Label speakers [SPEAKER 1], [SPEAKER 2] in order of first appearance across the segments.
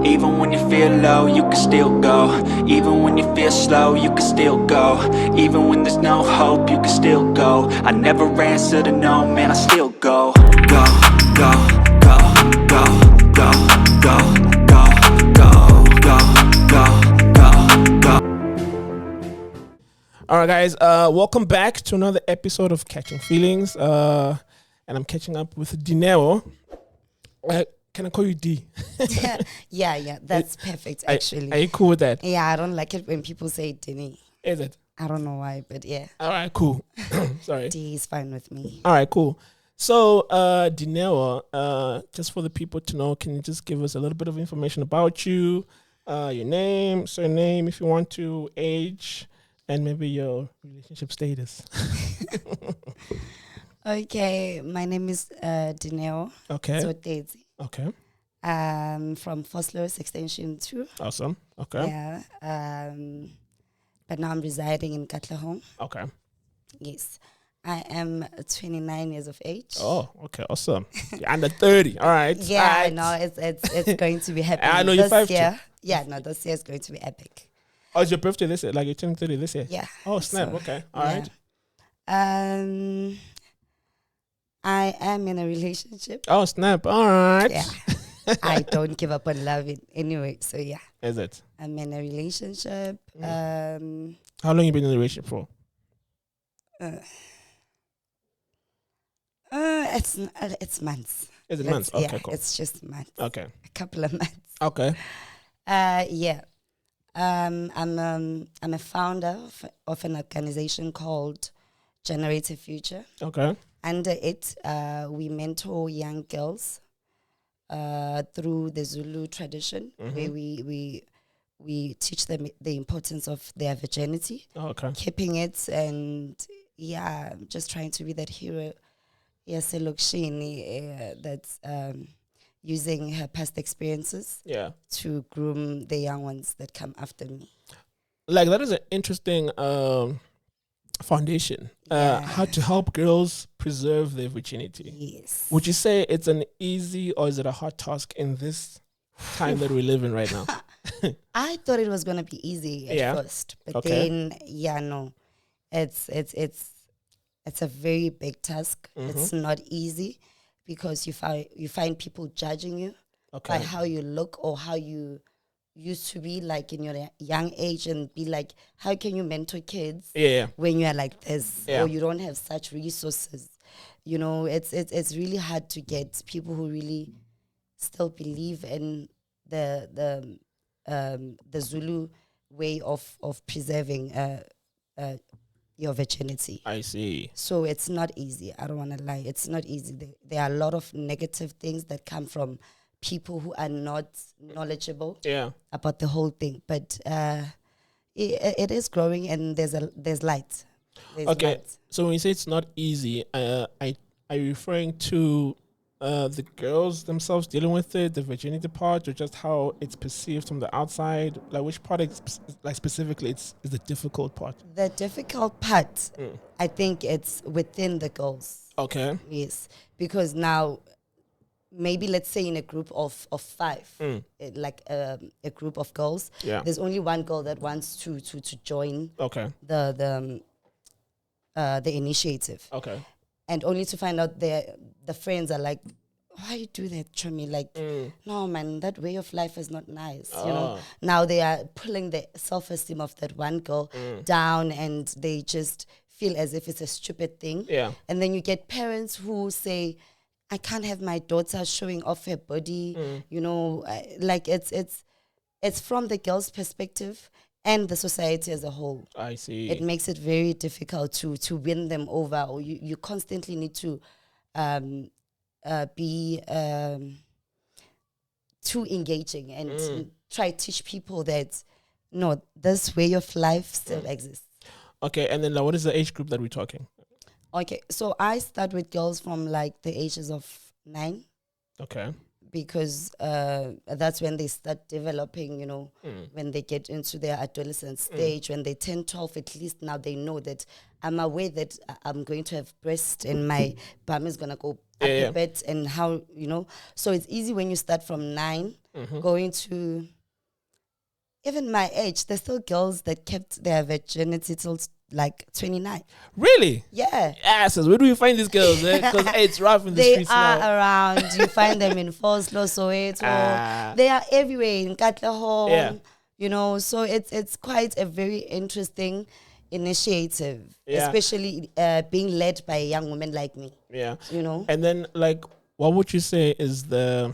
[SPEAKER 1] Even when you feel low, you can still go. Even when you feel slow, you can still go. Even when there's no hope, you can still go. I never answer to no, man, I still go. Go, go, go, go, go, go, go, go, go, go, go, go.
[SPEAKER 2] All right, guys. Welcome back to another episode of Catching Feelings. And I'm catching up with Dineo. Can I call you D?
[SPEAKER 3] Yeah. That's perfect, actually.
[SPEAKER 2] Are you cool with that?
[SPEAKER 3] Yeah, I don't like it when people say Dineo.
[SPEAKER 2] Is it?
[SPEAKER 3] I don't know why, but yeah.
[SPEAKER 2] All right, cool. Sorry.
[SPEAKER 3] D is fine with me.
[SPEAKER 2] All right, cool. So, Dineo, just for the people to know, can you just give us a little bit of information about you? Your name, surname, if you want to, age, and maybe your relationship status.
[SPEAKER 3] Okay, my name is Dineo.
[SPEAKER 2] Okay.
[SPEAKER 3] So Daisy.
[SPEAKER 2] Okay.
[SPEAKER 3] From Foslow's Extension 2.
[SPEAKER 2] Awesome. Okay.
[SPEAKER 3] Yeah. But now I'm residing in Katlehong.
[SPEAKER 2] Okay.
[SPEAKER 3] Yes. I am 29 years of age.
[SPEAKER 2] Oh, okay. Awesome. You're under 30. All right.
[SPEAKER 3] Yeah,
[SPEAKER 2] All right.
[SPEAKER 3] I know. It's going to be happening.
[SPEAKER 2] I know you're
[SPEAKER 3] this
[SPEAKER 2] 5
[SPEAKER 3] year. Yeah, no, this year is going to be epic.
[SPEAKER 2] Oh, it's your birthday this year? Like you're turning 30 this year?
[SPEAKER 3] Yeah.
[SPEAKER 2] Oh, snap.
[SPEAKER 3] So,
[SPEAKER 2] Okay. All right.
[SPEAKER 3] I am in a relationship.
[SPEAKER 2] Oh, snap. All right.
[SPEAKER 3] Yeah. I don't give up on love anyway. So yeah.
[SPEAKER 2] Is it?
[SPEAKER 3] I'm in a relationship.
[SPEAKER 2] How long you been in a relationship for?
[SPEAKER 3] It's months.
[SPEAKER 2] Is it months? Okay,
[SPEAKER 3] yeah,
[SPEAKER 2] cool.
[SPEAKER 3] it's just months.
[SPEAKER 2] Okay.
[SPEAKER 3] A couple of months.
[SPEAKER 2] Okay.
[SPEAKER 3] Yeah. I'm a founder of an organization called Generative Future.
[SPEAKER 2] Okay.
[SPEAKER 3] Under it, we mentor young girls through the Zulu tradition, where we teach them the importance of their virginity,
[SPEAKER 2] Okay.
[SPEAKER 3] keeping it, and yeah, just trying to be that hero. Yes, Lokshini, that's using her past experiences to groom the young ones that come after me.
[SPEAKER 2] Like, that is an interesting foundation. How to help girls preserve their virginity.
[SPEAKER 3] Yes.
[SPEAKER 2] Would you say it's an easy or is it a hard task in this time that we live in right now?
[SPEAKER 3] I thought it was gonna be easy at first, but then no, it's a very big task. It's not easy because you find people judging you by how you look or how you used to be like in your young age, and be like, how can you mentor kids when you are like this or you don't have such resources? You know, it's really hard to get people who really still believe in the Zulu way of preserving your virginity.
[SPEAKER 2] I see.
[SPEAKER 3] So it's not easy. I don't want to lie. It's not easy. There are a lot of negative things that come from people who are not knowledgeable about the whole thing. But it is growing, and there's light. There's light.
[SPEAKER 2] So when you say it's not easy, are you referring to the girls themselves dealing with it, the virginity part, or just how it's perceived from the outside? Like, which part specifically is the difficult part?
[SPEAKER 3] The difficult part, I think it's within the girls.
[SPEAKER 2] Okay.
[SPEAKER 3] Yes, because now, maybe let's say in a group of 5, like a group of girls, there's only one girl that wants to join the initiative. Okay. And only to find out the friends are like, why you do that to me? Like, no, man, that way of life is not nice. You know, now they are pulling the self-esteem of that one girl down, and they just feel as if it's a stupid thing. Yeah. And then you get parents who say, I can't have my daughter showing off her body. You know, like it's from the girl's perspective and the society as a whole.
[SPEAKER 2] I see.
[SPEAKER 3] It makes it very difficult to win them over, or you constantly need to be too engaging and try to teach people that, no, this way of life still exists.
[SPEAKER 2] Okay, and then what is the age group that we're talking?
[SPEAKER 3] Okay, so I start with girls from like the ages of 9.
[SPEAKER 2] Okay.
[SPEAKER 3] Because that's when they start developing, you know, when they get into their adolescent stage, when they turn 12, at least now they know that I'm aware that I'm going to have breast and my bum is going to go up a bit, and how, you know. So it's easy when you start from 9 going to even my age, there's still girls that kept their virginity till like 29.
[SPEAKER 2] Really?
[SPEAKER 3] Yeah.
[SPEAKER 2] Asses. Where do we find these girls? Because it's rough in the
[SPEAKER 3] They
[SPEAKER 2] streets
[SPEAKER 3] are
[SPEAKER 2] now.
[SPEAKER 3] around. You find them in Foslo, Soweto. They are everywhere in Katlehong.
[SPEAKER 2] Yeah.
[SPEAKER 3] You know, so it's quite a very interesting initiative, especially being led by a young woman like me.
[SPEAKER 2] Yeah.
[SPEAKER 3] You know?
[SPEAKER 2] And then, like, what would you say is the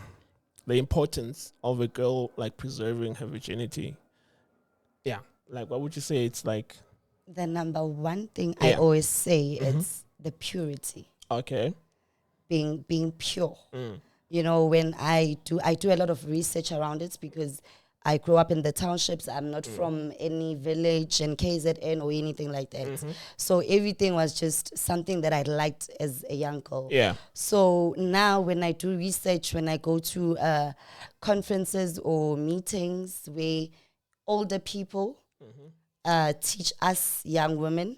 [SPEAKER 2] importance of a girl, like, preserving her virginity? Yeah. Like, what would you say it's like?
[SPEAKER 3] The number one thing I always say is the purity.
[SPEAKER 2] Okay.
[SPEAKER 3] Being pure. You know, when I do a lot of research around it because I grew up in the townships. I'm not from any village in KZN or anything like that. So everything was just something that I liked as a young girl.
[SPEAKER 2] Yeah.
[SPEAKER 3] So now when I do research, when I go to conferences or meetings where older people teach us young women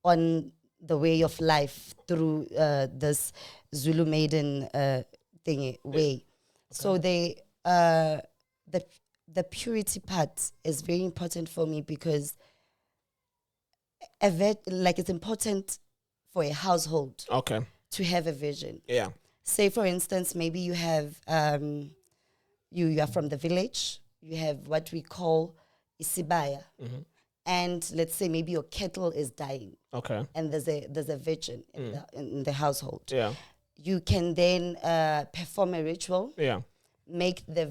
[SPEAKER 3] on the way of life through this Zulu maiden thingy way. Okay. So the purity part is very important for me because it's important for a household to have a vision. Yeah. Say for instance, maybe you have you are from the village, you have what we call isibaya. And let's say maybe your kettle is dying. Okay. And there's a virgin in the household. Yeah. You can then perform a ritual. Yeah. Make the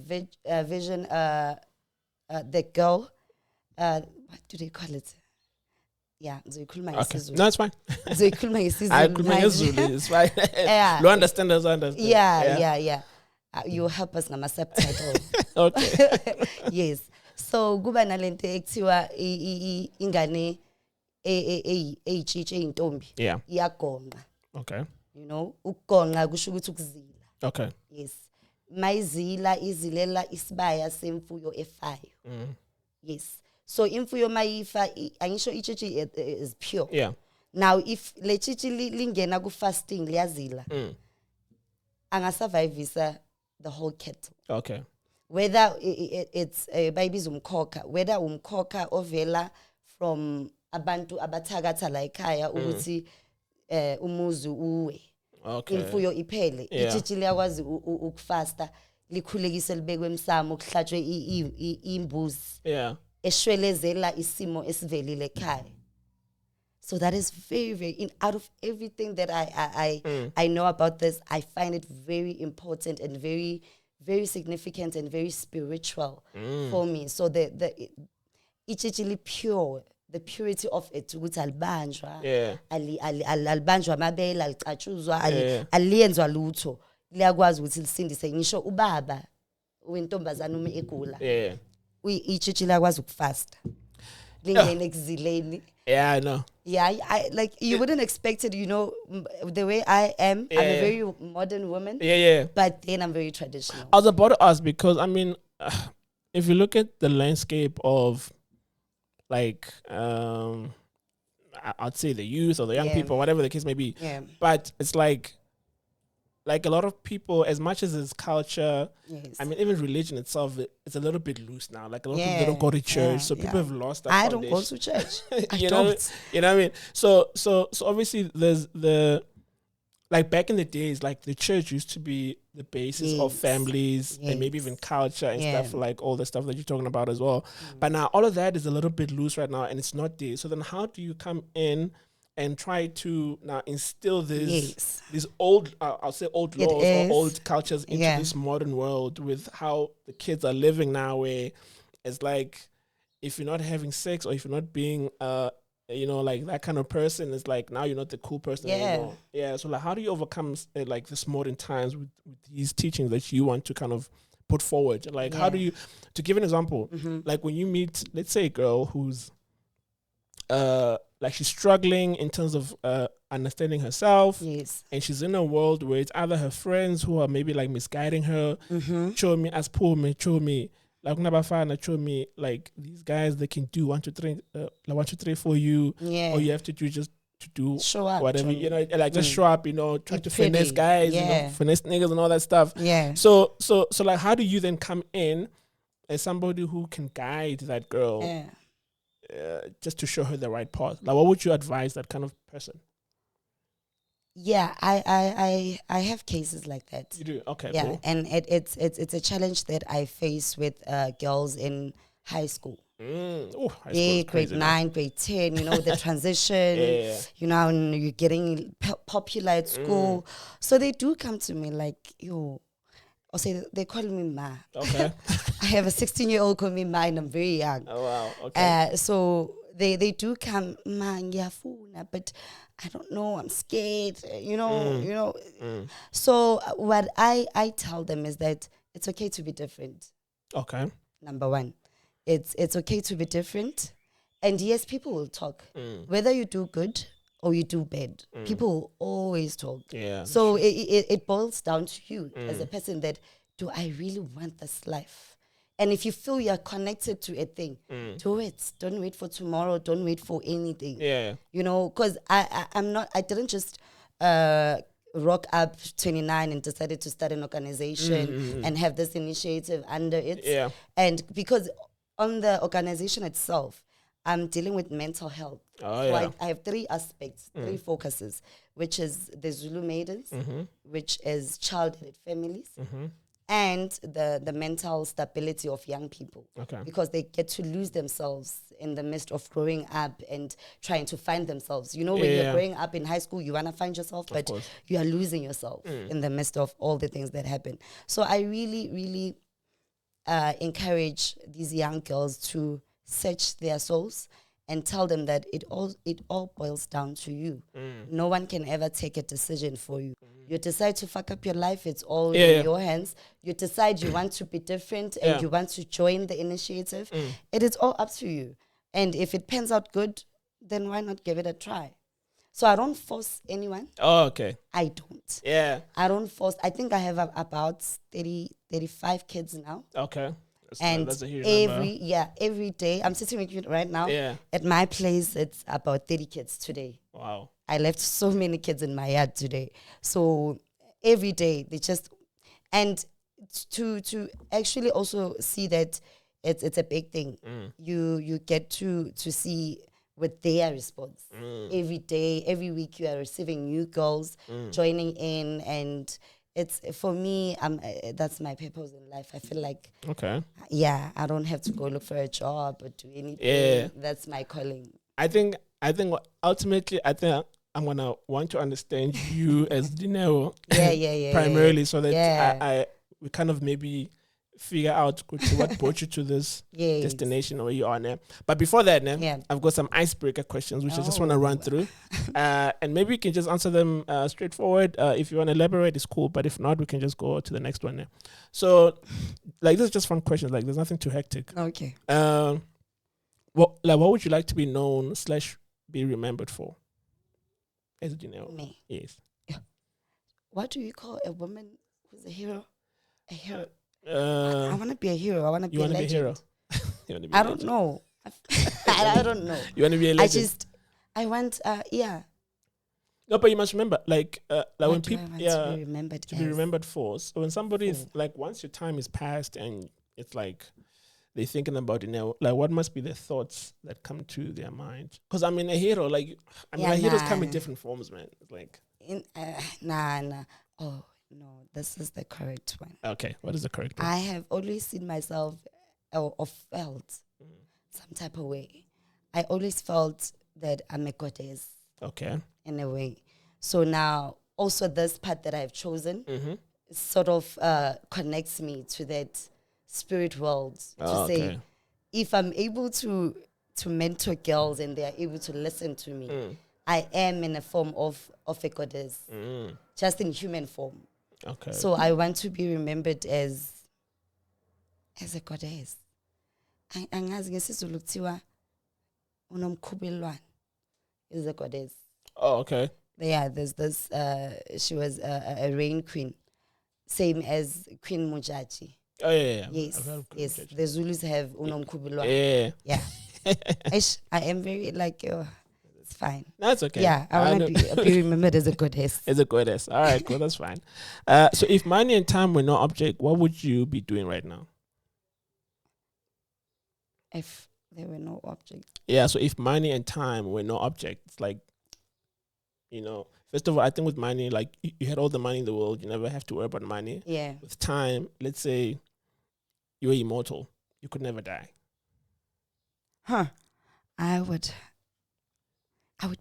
[SPEAKER 3] vision the girl what do they call it? Yeah, okay.
[SPEAKER 2] No, it's fine. It's fine. Yeah. You understand as I understand.
[SPEAKER 3] Yeah. You help us nama subtitle. Okay. Yes. So kuba nalento ekuthiwa ingane eyichiche intombi. Yeah. Iyagonqa. Okay. You know, ukugonqa kusho ukuthi ukuzila. Okay. Yes. Mayizila izilela isibaya semfuyo efayo. Yes. So imfuyo mayifa angisho ichichi is pure. Yeah. Now if le chichi lingena ku fasting liyazila. Angasurvivisa the whole kettle. Okay. Whether it's bayibiza umkhokha, whether umkhokha ovela from abantu abathakatha la ekhaya ukuthi umuzi uwe. Okay. Imfuyo iphele, ichichi liyakwazi ukufasta, likhulekise libekwe emsamo kuhlatshwe imbuzi. Yeah. Eshwelezela isimo esivelile ekhaya. So that is very, very out of everything that I know about this, I find it very important and very, very significant and very spiritual for me. So it's actually pure. The purity of it, ukuthi alibanjwa, alibanjwa amabele, alicatshuzwa, aliyenzwa lutho, liyakwazi ukuthi lisindise ngisho ubaba wentombazana uma egula. Ichichi liyakwazi ukufasta. Lingene ekuzileni. Yeah, I know. Yeah, I like you wouldn't expect it, you know, the way I am. I'm a very modern woman. Yeah. But then I'm very traditional.
[SPEAKER 2] I was about to ask because I mean, if you look at the landscape of like I'd say the youth or the young people, whatever the case may be. Yeah. But it's like a lot of people, as much as it's culture, I mean, even religion itself, it's a little bit loose now. Like a lot of people don't go to church, so people have lost that foundation.
[SPEAKER 3] I don't go to church.
[SPEAKER 2] You know what I mean? So obviously there's like back in the days, like the church used to be the basis of families and maybe even culture and stuff, like all the stuff that you're talking about as well. But now all of that is a little bit loose right now and it's not there. So then how do you come in and try to now instill these old, I'll say old laws or old cultures into this modern world with how the kids are living now, where it's like, if you're not having sex or if you're not being, you know, like that kind of person, is like now you're not the cool person anymore. Yeah. So like, how do you overcome like this modern times with these teachings that you want to kind of put forward? Like, how do you, to give an example, like when you meet, let's say a girl who's, like she's struggling in terms of understanding herself. Yes. And she's in a world where it's either her friends who are maybe like misguiding her, show me as poor me, show me like Nabafana, show me like these guys they can do 1, 2, 3 for you. Yeah. All you have to do is just to do
[SPEAKER 3] show up,
[SPEAKER 2] whatever,
[SPEAKER 3] John.
[SPEAKER 2] you know, like just show up, you know, try to
[SPEAKER 3] pretty.
[SPEAKER 2] finesse guys, you know, finesse niggas and all that stuff.
[SPEAKER 3] Yeah.
[SPEAKER 2] So like, how do you then come in as somebody who can guide that girl just to show her the right path? Like, what would you advise that kind of person?
[SPEAKER 3] Yeah, I have cases like that.
[SPEAKER 2] You do? Okay,
[SPEAKER 3] yeah,
[SPEAKER 2] cool.
[SPEAKER 3] And it's a challenge that I face with girls in high school. Grade 9, grade 10, you know, the transition, you know, and you're getting popular at school. So they do come to me like, yo, or say they call me Ma.
[SPEAKER 2] Okay.
[SPEAKER 3] I have a 16-year-old call me Ma and I'm very young.
[SPEAKER 2] Oh, wow. Okay.
[SPEAKER 3] So they do come, Ma, ngiyafuna, but I don't know, I'm scared, you know. So what I tell them is that it's okay to be different.
[SPEAKER 2] Okay.
[SPEAKER 3] Number one. It's okay to be different. And yes, people will talk. Whether you do good or you do bad, people will always talk.
[SPEAKER 2] Yeah.
[SPEAKER 3] So it boils down to you as a person that, do I really want this life? And if you feel you're connected to a thing, do it. Don't wait for tomorrow. Don't wait for anything.
[SPEAKER 2] Yeah.
[SPEAKER 3] You know, because I didn't just rock up 29 and decided to start an organization and have this initiative under it.
[SPEAKER 2] Yeah.
[SPEAKER 3] And because on the organization itself, I'm dealing with mental health.
[SPEAKER 2] Oh,
[SPEAKER 3] so
[SPEAKER 2] yeah.
[SPEAKER 3] I have 3 aspects, 3 focuses, which is the Zulu Maidens, which is child-led families, and the mental stability of young people.
[SPEAKER 2] Okay.
[SPEAKER 3] Because they get to lose themselves in the midst of growing up and trying to find themselves. You know, when you're growing up in high school, you want to find yourself, but you are losing yourself in the midst of all the things that happen. So I really, really encourage these young girls to search their souls and tell them that it all boils down to you. No one can ever take a decision for you. You decide to fuck up your life, it's all in your hands. You decide you want to be different and you want to join the initiative. It is all up to you. And if it pans out good, then why not give it a try? So I don't force anyone.
[SPEAKER 2] Oh, okay.
[SPEAKER 3] I don't.
[SPEAKER 2] Yeah.
[SPEAKER 3] I don't force. I think I have about 35 kids now.
[SPEAKER 2] Okay.
[SPEAKER 3] That's a huge number. Every day, I'm sitting with you right now.
[SPEAKER 2] Yeah.
[SPEAKER 3] At my place, it's about 30 kids today.
[SPEAKER 2] Wow.
[SPEAKER 3] I left so many kids in my yard today. So every day, they just, and to actually also see that it's a big thing. You get to see with their response. Every day, every week, you are receiving new girls joining in, and it's, for me, that's my purpose in life. I feel like, I don't have to go look for a job or do anything. Yeah. That's my calling.
[SPEAKER 2] I think ultimately, I'm gonna want to understand you as Dineo, primarily, so that we kind of maybe figure out what brought you to this destination where you are now. But before that, I've got some icebreaker questions which I just want to run through, and maybe you can just answer them straightforward. If you want to elaborate, it's cool. But if not, we can just go to the next one. So, like, this is just fun questions. Like, there's nothing too hectic.
[SPEAKER 3] Okay.
[SPEAKER 2] What would you like to be known / be remembered for? As Dineo.
[SPEAKER 3] Me.
[SPEAKER 2] Yes.
[SPEAKER 3] What do you call a woman who's a hero? A hero. I want to be a hero. I want to be a legend.
[SPEAKER 2] You want to be a hero?
[SPEAKER 3] I don't know. I don't know.
[SPEAKER 2] You want to be a legend?
[SPEAKER 3] I want,
[SPEAKER 2] No, but you must remember, like when people,
[SPEAKER 3] to be
[SPEAKER 2] remembered for. So when somebody is like, once your time is passed and it's like they're thinking about it now, like what must be the thoughts that come to their mind? Because a hero, heroes come in different forms, man. Like,
[SPEAKER 3] nah. Oh. No, this is the correct one.
[SPEAKER 2] Okay, what is the correct one?
[SPEAKER 3] I have always seen myself or felt some type of way. I always felt that I'm a goddess.
[SPEAKER 2] Okay.
[SPEAKER 3] In a way. So now, also this path that I've chosen sort of connects me to that spirit world. To say, if I'm able to mentor girls and they are able to listen to me, I am in a form of a goddess, just in human form.
[SPEAKER 2] Okay.
[SPEAKER 3] So I want to be remembered as a goddess. Angazi ngesizulu kuthiwa unomkhubelwane is a goddess.
[SPEAKER 2] Oh, okay.
[SPEAKER 3] Yeah, there's this she was a rain queen, same as Queen Mujaji.
[SPEAKER 2] Oh yeah.
[SPEAKER 3] Yes. The Zulus have unomkhubelwane. Yeah. I am very like, it's fine.
[SPEAKER 2] That's okay.
[SPEAKER 3] Yeah, I want to be remembered as a goddess.
[SPEAKER 2] As a goddess. All right, cool. That's fine. So if money and time were no object, what would you be doing right now?
[SPEAKER 3] If there were no object.
[SPEAKER 2] Yeah, so if money and time were no object, it's like, first of all, I think with money, like you had all the money in the world, you never have to worry about money.
[SPEAKER 3] Yeah.
[SPEAKER 2] With time, let's say you were immortal, you could never die.
[SPEAKER 3] Huh. I would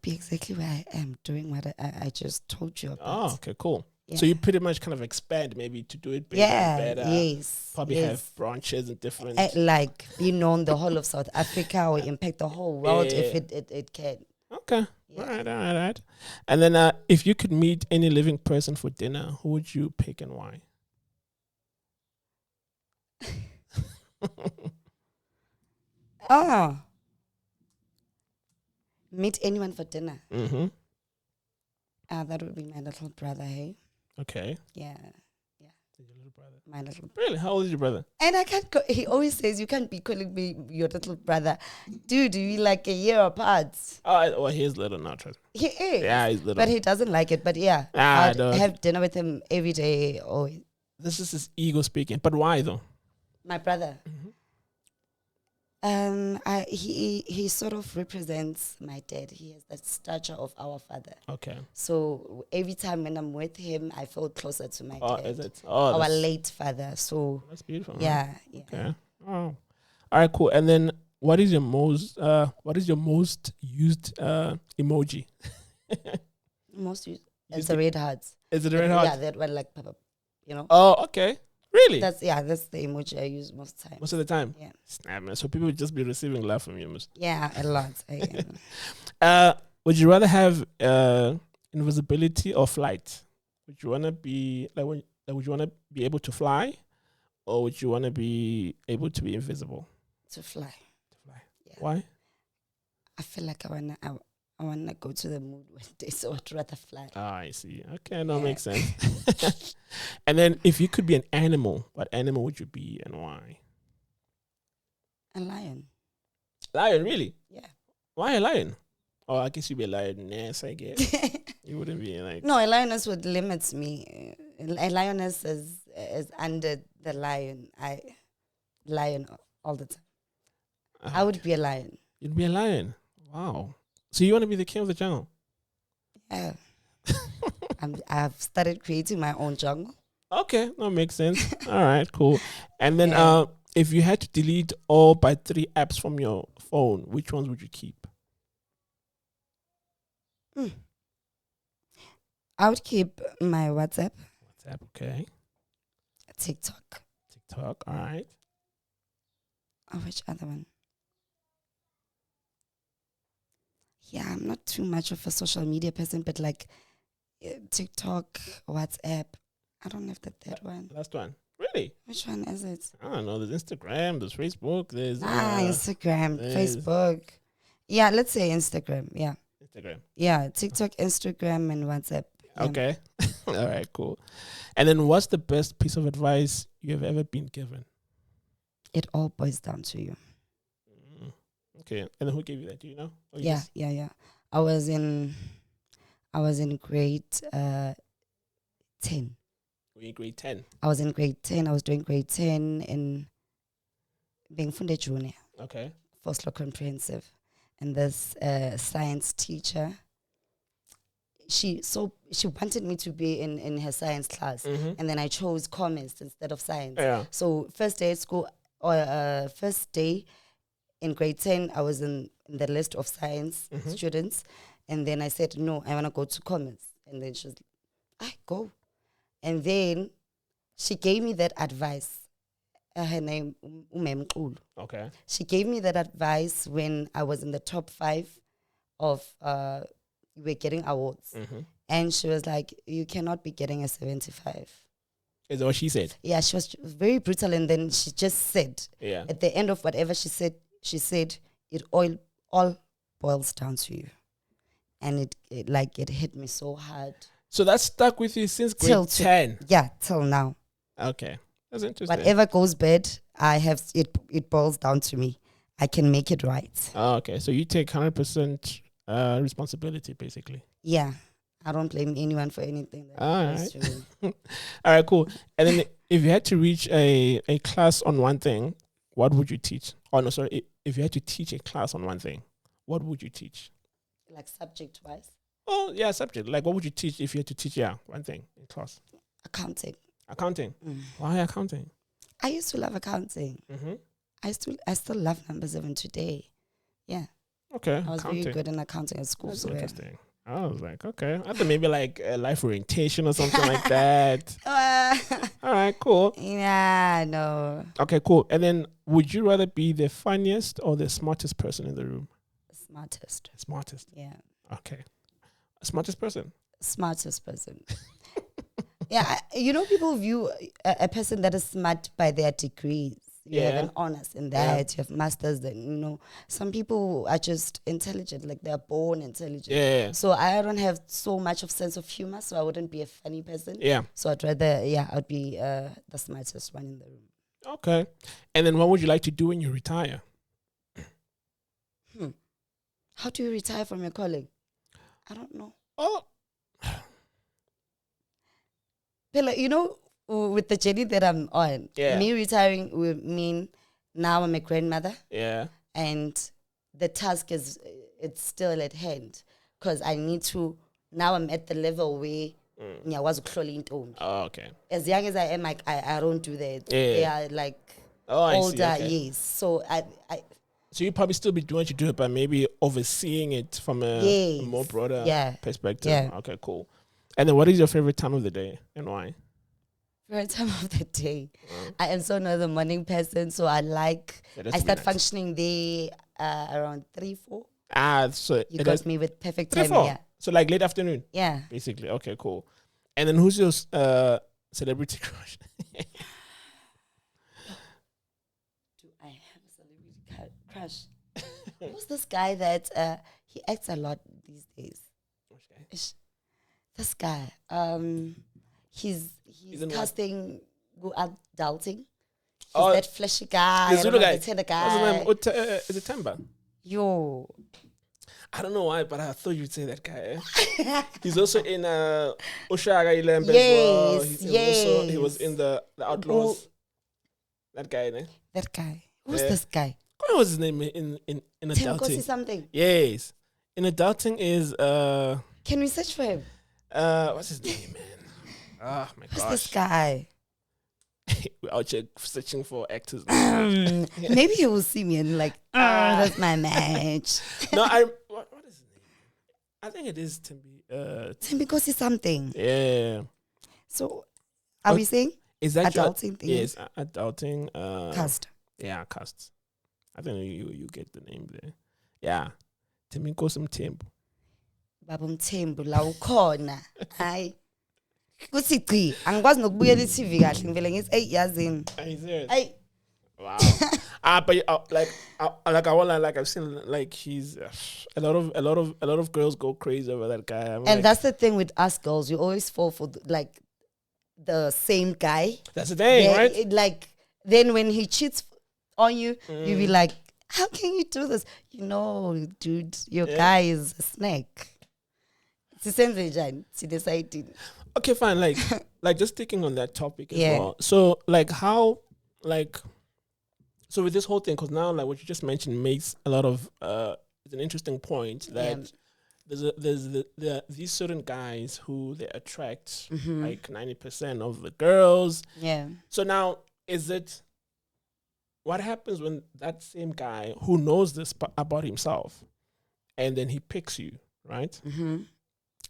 [SPEAKER 3] be exactly where I am doing what I just told you about.
[SPEAKER 2] Oh, okay, cool.
[SPEAKER 3] Yeah.
[SPEAKER 2] So you pretty much kind of expand maybe to do it bigger, better.
[SPEAKER 3] Yes.
[SPEAKER 2] Probably have branches and different.
[SPEAKER 3] Like be known the whole of South Africa or impact the whole world if it can.
[SPEAKER 2] Okay.
[SPEAKER 3] Yeah.
[SPEAKER 2] All right. And then if you could meet any living person for dinner, who would you pick and why?
[SPEAKER 3] Meet anyone for dinner.
[SPEAKER 2] Mm-hmm.
[SPEAKER 3] That would be my little brother, hey?
[SPEAKER 2] Okay.
[SPEAKER 3] Yeah.
[SPEAKER 2] Your little brother.
[SPEAKER 3] My little brother.
[SPEAKER 2] Really? How old is your brother?
[SPEAKER 3] And I can't go, he always says, you can't be calling me your little brother. Dude, we like a year apart.
[SPEAKER 2] Oh, well, he's little now, trust me.
[SPEAKER 3] He is.
[SPEAKER 2] Yeah, he's little.
[SPEAKER 3] But he doesn't like it. But yeah, I'd have dinner with him every day. Always.
[SPEAKER 2] This is his ego speaking. But why, though?
[SPEAKER 3] My brother.
[SPEAKER 2] Mm-hmm.
[SPEAKER 3] He sort of represents my dad. He has that stature of our father.
[SPEAKER 2] Okay.
[SPEAKER 3] So every time when I'm with him, I feel closer to my dad.
[SPEAKER 2] Is it? Oh,
[SPEAKER 3] our late father. So
[SPEAKER 2] that's beautiful.
[SPEAKER 3] Yeah.
[SPEAKER 2] Huh?
[SPEAKER 3] Yeah.
[SPEAKER 2] Okay. Oh. All right, cool. And then what is your most used emoji?
[SPEAKER 3] Most used. It's a red heart.
[SPEAKER 2] Is it a red heart?
[SPEAKER 3] Yeah, that one
[SPEAKER 2] Oh, okay. Really?
[SPEAKER 3] That's the emoji I use most of the time.
[SPEAKER 2] Most of the time?
[SPEAKER 3] Yeah.
[SPEAKER 2] Snap, man. So people would just be receiving love from you.
[SPEAKER 3] Yeah, a lot.
[SPEAKER 2] Would you rather have invisibility or flight? Would you want to be would you want to be able to fly, or would you want to be able to be invisible?
[SPEAKER 3] To fly.
[SPEAKER 2] To fly.
[SPEAKER 3] Yeah.
[SPEAKER 2] Why?
[SPEAKER 3] I feel like I wanna go to the moon one day, so I'd rather fly.
[SPEAKER 2] Ah, I see. Okay, no, makes sense. And then, if you could be an animal, what animal would you be and why?
[SPEAKER 3] A lion.
[SPEAKER 2] Lion, really?
[SPEAKER 3] Yeah.
[SPEAKER 2] Why a lion? Oh, I guess you'd be a lioness, I guess. You wouldn't be like...
[SPEAKER 3] No, a lioness would limit me. A lioness is under the lion. Lion all the time. I would be a lion.
[SPEAKER 2] You'd be a lion? Wow. So you want to be the king of the jungle?
[SPEAKER 3] Yeah. I've started creating my own jungle.
[SPEAKER 2] Okay, that makes sense. All right, cool. And then if you had to delete all but 3 apps from your phone, which ones would you keep?
[SPEAKER 3] I would keep my WhatsApp.
[SPEAKER 2] WhatsApp, okay.
[SPEAKER 3] TikTok.
[SPEAKER 2] TikTok, all right.
[SPEAKER 3] Oh, which other one? Yeah, I'm not too much of a social media person, but like TikTok, WhatsApp. I don't have the third one.
[SPEAKER 2] Last one. Really?
[SPEAKER 3] Which one is it?
[SPEAKER 2] I don't know. There's Instagram, there's Facebook, there's...
[SPEAKER 3] Instagram, Facebook. Yeah, let's say Instagram, yeah.
[SPEAKER 2] Instagram.
[SPEAKER 3] Yeah, TikTok, Instagram, and WhatsApp. Yeah.
[SPEAKER 2] Okay. All right, cool. And then what's the best piece of advice you have ever been given?
[SPEAKER 3] It all boils down to you.
[SPEAKER 2] Okay. And then who gave you that? Do you know?
[SPEAKER 3] Yeah. I was in grade 10.
[SPEAKER 2] Were you in grade 10?
[SPEAKER 3] I was in grade 10. I was doing grade 10 in being Funde Junior.
[SPEAKER 2] Okay.
[SPEAKER 3] First law comprehensive. And this science teacher, she wanted me to be in her science class.
[SPEAKER 2] Mm-hmm.
[SPEAKER 3] And then I chose commerce instead of science.
[SPEAKER 2] Yeah.
[SPEAKER 3] So first day at school, first day in grade 10, I was in the list of science students. And then I said, no, I want to go to commerce. And then she was like, go. And then she gave me that advice. Her name, Umem.
[SPEAKER 2] Okay.
[SPEAKER 3] She gave me that advice when I was in the top 5 of, we were getting awards.
[SPEAKER 2] Mm-hmm.
[SPEAKER 3] And she was like, you cannot be getting a 75.
[SPEAKER 2] Is that what she said?
[SPEAKER 3] Yeah, she was very brutal. And then she just said, at the end of whatever she said, it all boils down to you. And it hit me so hard.
[SPEAKER 2] So that stuck with you since grade 10?
[SPEAKER 3] Yeah, till now.
[SPEAKER 2] Okay. That's interesting.
[SPEAKER 3] Whatever goes bad, I have it boils down to me. I can make it right.
[SPEAKER 2] Oh, okay. So you take 100% responsibility, basically.
[SPEAKER 3] Yeah. I don't blame anyone for anything.
[SPEAKER 2] All right. All right, cool. And then if you had to reach a class on one thing, what would you teach? Oh, no, sorry. If you had to teach a class on one thing, what would you teach?
[SPEAKER 3] Like subject-wise?
[SPEAKER 2] Oh, yeah, subject. Like, what would you teach if you had to teach, one thing in class?
[SPEAKER 3] Accounting.
[SPEAKER 2] Accounting? Why accounting?
[SPEAKER 3] I used to love accounting.
[SPEAKER 2] Mm-hmm.
[SPEAKER 3] I still love numbers even today. Yeah.
[SPEAKER 2] Okay.
[SPEAKER 3] I was very good in accounting at school.
[SPEAKER 2] That's
[SPEAKER 3] so
[SPEAKER 2] interesting. I was like, okay. I thought maybe like life orientation or something like that. All right, cool.
[SPEAKER 3] Yeah, no.
[SPEAKER 2] Okay, cool. And then would you rather be the funniest or the smartest person in the room?
[SPEAKER 3] Smartest.
[SPEAKER 2] Smartest.
[SPEAKER 3] Yeah.
[SPEAKER 2] Okay. Smartest person.
[SPEAKER 3] Smartest person. Yeah, people view a person that is smart by their degrees. You have an honors in that, you have masters, then, some people are just intelligent, like they're born intelligent.
[SPEAKER 2] Yeah.
[SPEAKER 3] So I don't have so much of sense of humor, so I wouldn't be a funny person.
[SPEAKER 2] Yeah.
[SPEAKER 3] So I'd rather, I'd be the smartest one in the room.
[SPEAKER 2] Okay. And then what would you like to do when you retire?
[SPEAKER 3] How do you retire from your calling? I don't know.
[SPEAKER 2] Oh.
[SPEAKER 3] But with the journey that I'm on, me retiring will mean now I'm a grandmother.
[SPEAKER 2] Yeah.
[SPEAKER 3] And the task it's still at hand because I need to, now I'm at the level where I was closing.
[SPEAKER 2] Oh, okay.
[SPEAKER 3] As young as I am, I don't do that.
[SPEAKER 2] Yeah.
[SPEAKER 3] They are like older, yes. So
[SPEAKER 2] so you probably still be doing what you do, but maybe overseeing it from a more broader perspective.
[SPEAKER 3] Yeah.
[SPEAKER 2] Okay, cool. And then what is your favorite time of the day and why?
[SPEAKER 3] Favorite time of the day. I am so not a morning person, so I start functioning there around 3, 4.
[SPEAKER 2] So
[SPEAKER 3] you got me with perfect
[SPEAKER 2] 3,
[SPEAKER 3] time.
[SPEAKER 2] 4.
[SPEAKER 3] Yeah.
[SPEAKER 2] So like late afternoon.
[SPEAKER 3] Yeah.
[SPEAKER 2] Basically. Okay, cool. And then who's your celebrity crush?
[SPEAKER 3] Do I have a celebrity crush? Who's this guy that he acts a lot these days?
[SPEAKER 2] Okay.
[SPEAKER 3] This guy. He's casting adulting. He's that flashy guy.
[SPEAKER 2] The Zulu guy.
[SPEAKER 3] The tender guy.
[SPEAKER 2] What's his name? Is it Temba?
[SPEAKER 3] Yo.
[SPEAKER 2] I don't know why, but I thought you'd say that guy. He's also in Oshaga Ilembe
[SPEAKER 3] as
[SPEAKER 2] well. He was in the Outlaws. That guy, ne?
[SPEAKER 3] That guy. Who's this guy?
[SPEAKER 2] What was his name in adulting?
[SPEAKER 3] Something.
[SPEAKER 2] Yes. In adulting is
[SPEAKER 3] Can we search for him?
[SPEAKER 2] What's his name, man? Oh my gosh.
[SPEAKER 3] Who's this guy?
[SPEAKER 2] We're out here searching for actors.
[SPEAKER 3] Maybe he will see me and like, that's my match.
[SPEAKER 2] No, what is his name? I think it is Timby.
[SPEAKER 3] Timby something.
[SPEAKER 2] Yeah.
[SPEAKER 3] So, are we saying?
[SPEAKER 2] Is that
[SPEAKER 3] adulting thing?
[SPEAKER 2] Yes, adulting.
[SPEAKER 3] Cast.
[SPEAKER 2] Yeah, cast. I think you get the name there. Yeah. Timby Tembu.
[SPEAKER 3] Babum Tembu la ukhona. Hayi. Kuthi chi angikwazi nokubuyela iTV kahle ngivele ngithi 8 years in. Hey.
[SPEAKER 2] Wow. But I've seen like he's a lot of girls go crazy over that guy.
[SPEAKER 3] And that's the thing with us girls, you always fall for the same guy.
[SPEAKER 2] That's the thing, right?
[SPEAKER 3] Then when he cheats on you, you be like, how can you do this? Dude, your guy is a snake.
[SPEAKER 2] Okay, fine. Like just sticking on that topic as well. So so with this whole thing, because now like what you just mentioned makes a lot of it's an interesting point that there's these certain guys who they attract like 90% of the girls.
[SPEAKER 3] Yeah.
[SPEAKER 2] So now what happens when that same guy who knows this about himself and then he picks you, right?
[SPEAKER 3] Mm-hmm.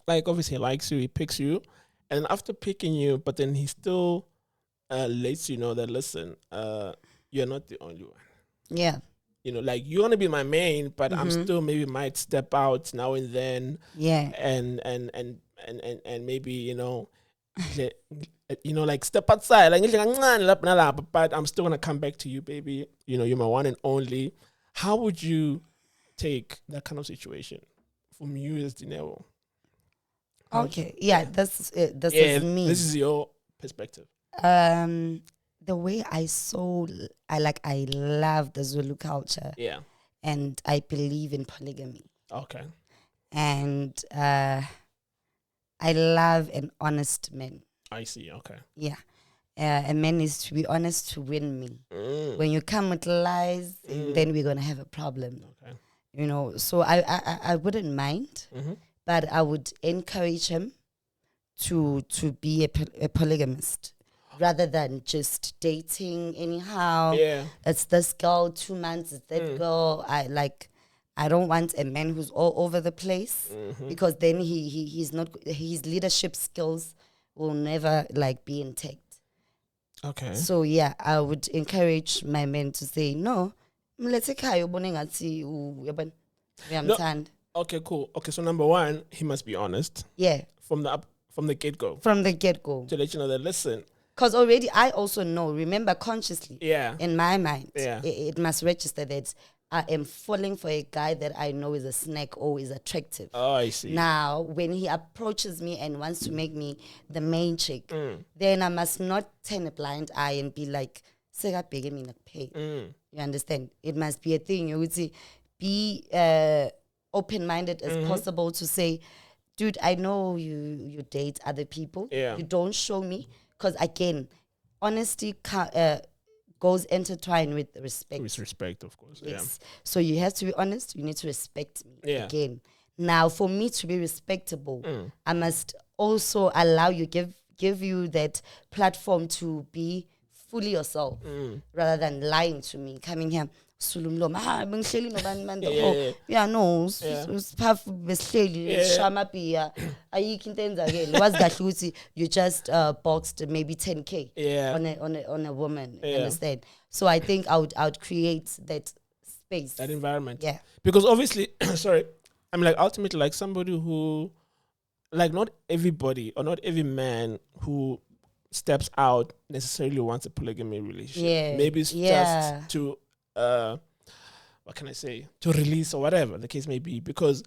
[SPEAKER 2] Like obviously he likes you, he picks you, and after picking you, but then he still lets you know that listen, you're not the only one.
[SPEAKER 3] Yeah.
[SPEAKER 2] Like you're gonna be my main, but I'm still maybe might step out now and then.
[SPEAKER 3] Yeah.
[SPEAKER 2] And maybe like step outside, like but I'm still gonna come back to you, baby. You're my one and only. How would you take that kind of situation from you as Dineo?
[SPEAKER 3] Okay. Yeah, this is me.
[SPEAKER 2] This is your perspective.
[SPEAKER 3] The way I love the Zulu culture.
[SPEAKER 2] Yeah.
[SPEAKER 3] And I believe in polygamy.
[SPEAKER 2] Okay.
[SPEAKER 3] and I love an honest man.
[SPEAKER 2] I see. Okay.
[SPEAKER 3] Yeah. A man needs to be honest to win me. When you come with lies, then we're gonna have a problem.
[SPEAKER 2] Okay.
[SPEAKER 3] You know, so I wouldn't mind, but I would encourage him to be a polygamist rather than just dating anyhow.
[SPEAKER 2] Yeah.
[SPEAKER 3] It's this girl, 2 months, it's that girl. I don't want a man who's all over the place because then he's not, his leadership skills will never like be intact.
[SPEAKER 2] Okay.
[SPEAKER 3] So yeah, I would encourage my men to say no. Let's say
[SPEAKER 2] Okay, cool. Okay, so number one, he must be honest.
[SPEAKER 3] Yeah.
[SPEAKER 2] From the get-go.
[SPEAKER 3] From the get-go.
[SPEAKER 2] To let you know that, listen.
[SPEAKER 3] Because already I also know, remember consciously, in my mind, it must register that I am falling for a guy that I know is a snack or is attractive.
[SPEAKER 2] Oh, I see.
[SPEAKER 3] Now, when he approaches me and wants to make me the main chick, then I must not turn a blind eye and be like, pay. You understand? It must be a thing. You would say, be open-minded as possible to say, dude, I know you date other people.
[SPEAKER 2] Yeah.
[SPEAKER 3] You don't show me. Because again, honesty goes intertwined with respect.
[SPEAKER 2] With respect, of course.
[SPEAKER 3] Yes. Yeah. So you have to be honest. You need to respect me.
[SPEAKER 2] Yeah.
[SPEAKER 3] Again. Now, for me to be respectable, I must also allow you, give you that platform to be fully yourself rather than lying to me, coming here. Yeah, no, you just boxed maybe 10K on a woman. You understand? So I think I would create that space,
[SPEAKER 2] that environment.
[SPEAKER 3] Yeah,
[SPEAKER 2] because obviously, sorry, I mean, like ultimately, like somebody who, like not everybody or not every man who steps out necessarily wants a polygamy relationship.
[SPEAKER 3] Yeah,
[SPEAKER 2] maybe it's just to what can I say, to release or whatever the case may be, because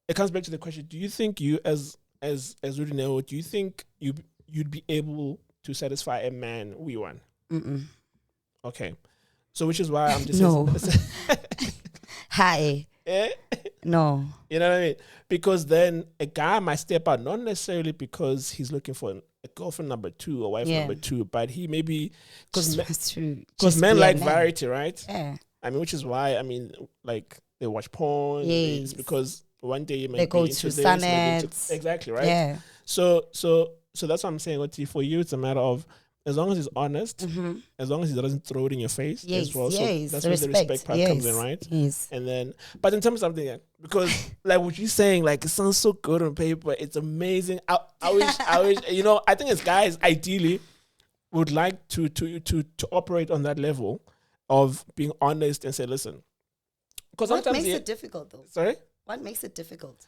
[SPEAKER 2] it comes back to the question, do you think you as Dineo, do you think you'd be able to satisfy a man we want? Okay, so which is why I'm just
[SPEAKER 3] no. Hi. No.
[SPEAKER 2] You know what I mean? Because then a guy might step out, not necessarily because he's looking for a girlfriend number 2 or wife number 2, but he maybe because men like variety, right?
[SPEAKER 3] Yeah.
[SPEAKER 2] I mean, which is why, I mean, like they watch porn.
[SPEAKER 3] Yes.
[SPEAKER 2] Because one day you may
[SPEAKER 3] they
[SPEAKER 2] be
[SPEAKER 3] go
[SPEAKER 2] into
[SPEAKER 3] to
[SPEAKER 2] this,
[SPEAKER 3] summits.
[SPEAKER 2] Exactly, right?
[SPEAKER 3] Yeah.
[SPEAKER 2] So that's what I'm saying. For you, it's a matter of, as long as he's honest, as long as he doesn't throw it in your face as well. So that's where the respect part comes in, right?
[SPEAKER 3] Yes.
[SPEAKER 2] And then, but in terms of something, because like what you're saying, like it sounds so good on paper, it's amazing. I wish, you know, I think as guys, ideally, would like to operate on that level of being honest and say, listen. Because
[SPEAKER 3] what makes it difficult, though?
[SPEAKER 2] Sorry?
[SPEAKER 3] What makes it difficult?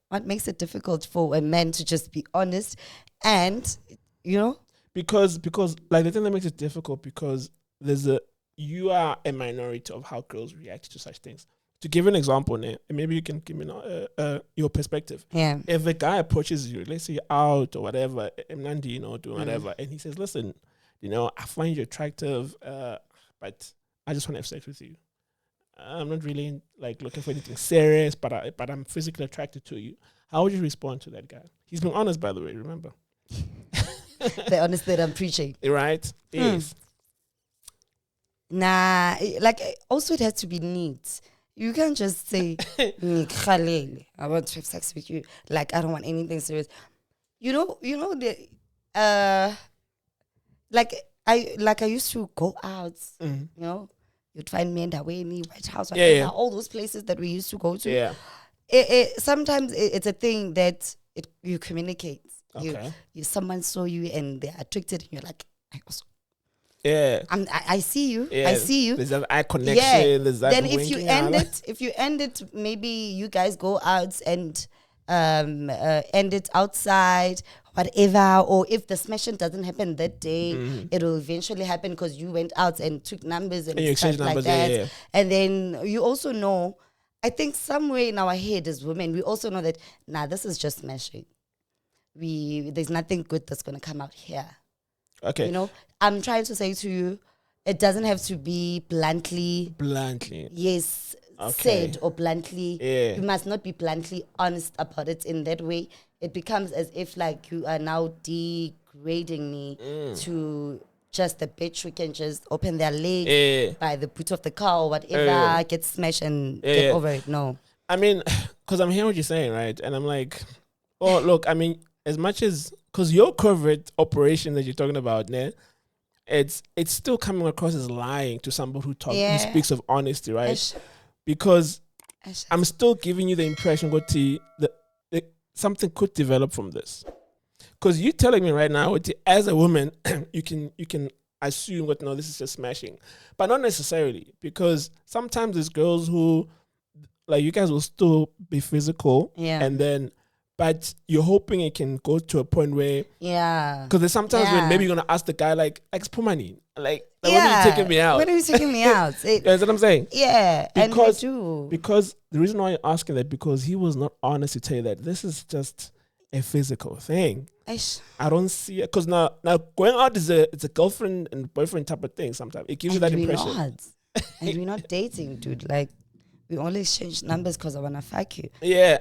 [SPEAKER 3] What makes it difficult for a man to just be honest and, you know?
[SPEAKER 2] Because like the thing that makes it difficult, because you are a minority of how girls react to such things. To give an example, maybe you can give me your perspective.
[SPEAKER 3] Yeah.
[SPEAKER 2] If a guy approaches you, let's say out or whatever, Nandi, doing whatever, and he says, listen, I find you attractive, but I just want to have sex with you. I'm not really like looking for anything serious, but I'm physically attracted to you. How would you respond to that guy? He's been honest, by the way, remember?
[SPEAKER 3] The honest that I'm preaching.
[SPEAKER 2] Right? Yes.
[SPEAKER 3] Nah, like also it has to be neat. You can't just say, I want to have sex with you. Like, I don't want anything serious. You know like I used to go out, you'd find me in Daweni, White House, all those places that we used to go to.
[SPEAKER 2] Yeah.
[SPEAKER 3] Sometimes it's a thing that you communicate.
[SPEAKER 2] Okay.
[SPEAKER 3] Someone saw you and they're attracted, and you're like, I see you.
[SPEAKER 2] Yeah.
[SPEAKER 3] I see you.
[SPEAKER 2] There's that eye connection.
[SPEAKER 3] Yeah.
[SPEAKER 2] There's that
[SPEAKER 3] then if you end it, maybe you guys go out and end it outside, whatever. Or if the smashing doesn't happen that day, it will eventually happen because you went out and took numbers and stuff like that. Yeah. And then you also know, I think somewhere in our head as women, we also know that this is just smashing. There's nothing good that's gonna come out here.
[SPEAKER 2] Okay.
[SPEAKER 3] I'm trying to say to you, it doesn't have to be bluntly.
[SPEAKER 2] Bluntly.
[SPEAKER 3] Yes. said or bluntly. You must not be bluntly honest about it in that way. It becomes as if like you are now degrading me to just a bitch who can just open their legs by the boot of the car or whatever, get smashed and get over it. No.
[SPEAKER 2] I mean, because I'm hearing what you're saying, right? And I'm like, oh, look, I mean, as much as, because your covert operation that you're talking about, it's still coming across as lying to somebody who speaks of honesty, right? Because I'm still giving you the impression that something could develop from this. Because you're telling me right now, as a woman, you can assume what no, this is just smashing, but not necessarily, because sometimes there's girls who, like, you guys will still be physical, and then, but you're hoping it can go to a point where, because there's sometimes when maybe you're gonna ask the guy like Spumani, like when are you taking me out?
[SPEAKER 3] When are you taking me out?
[SPEAKER 2] That's what I'm saying.
[SPEAKER 3] Yeah,
[SPEAKER 2] because,
[SPEAKER 3] and we do.
[SPEAKER 2] Because the reason why you're asking that, because he was not honest to tell you that this is just a physical thing. I don't see it, because now going out is a girlfriend and boyfriend type of thing. Sometimes it gives you that impression.
[SPEAKER 3] And we're not dating, dude. Like, we only exchange numbers because I wanna fuck you.
[SPEAKER 2] Yeah.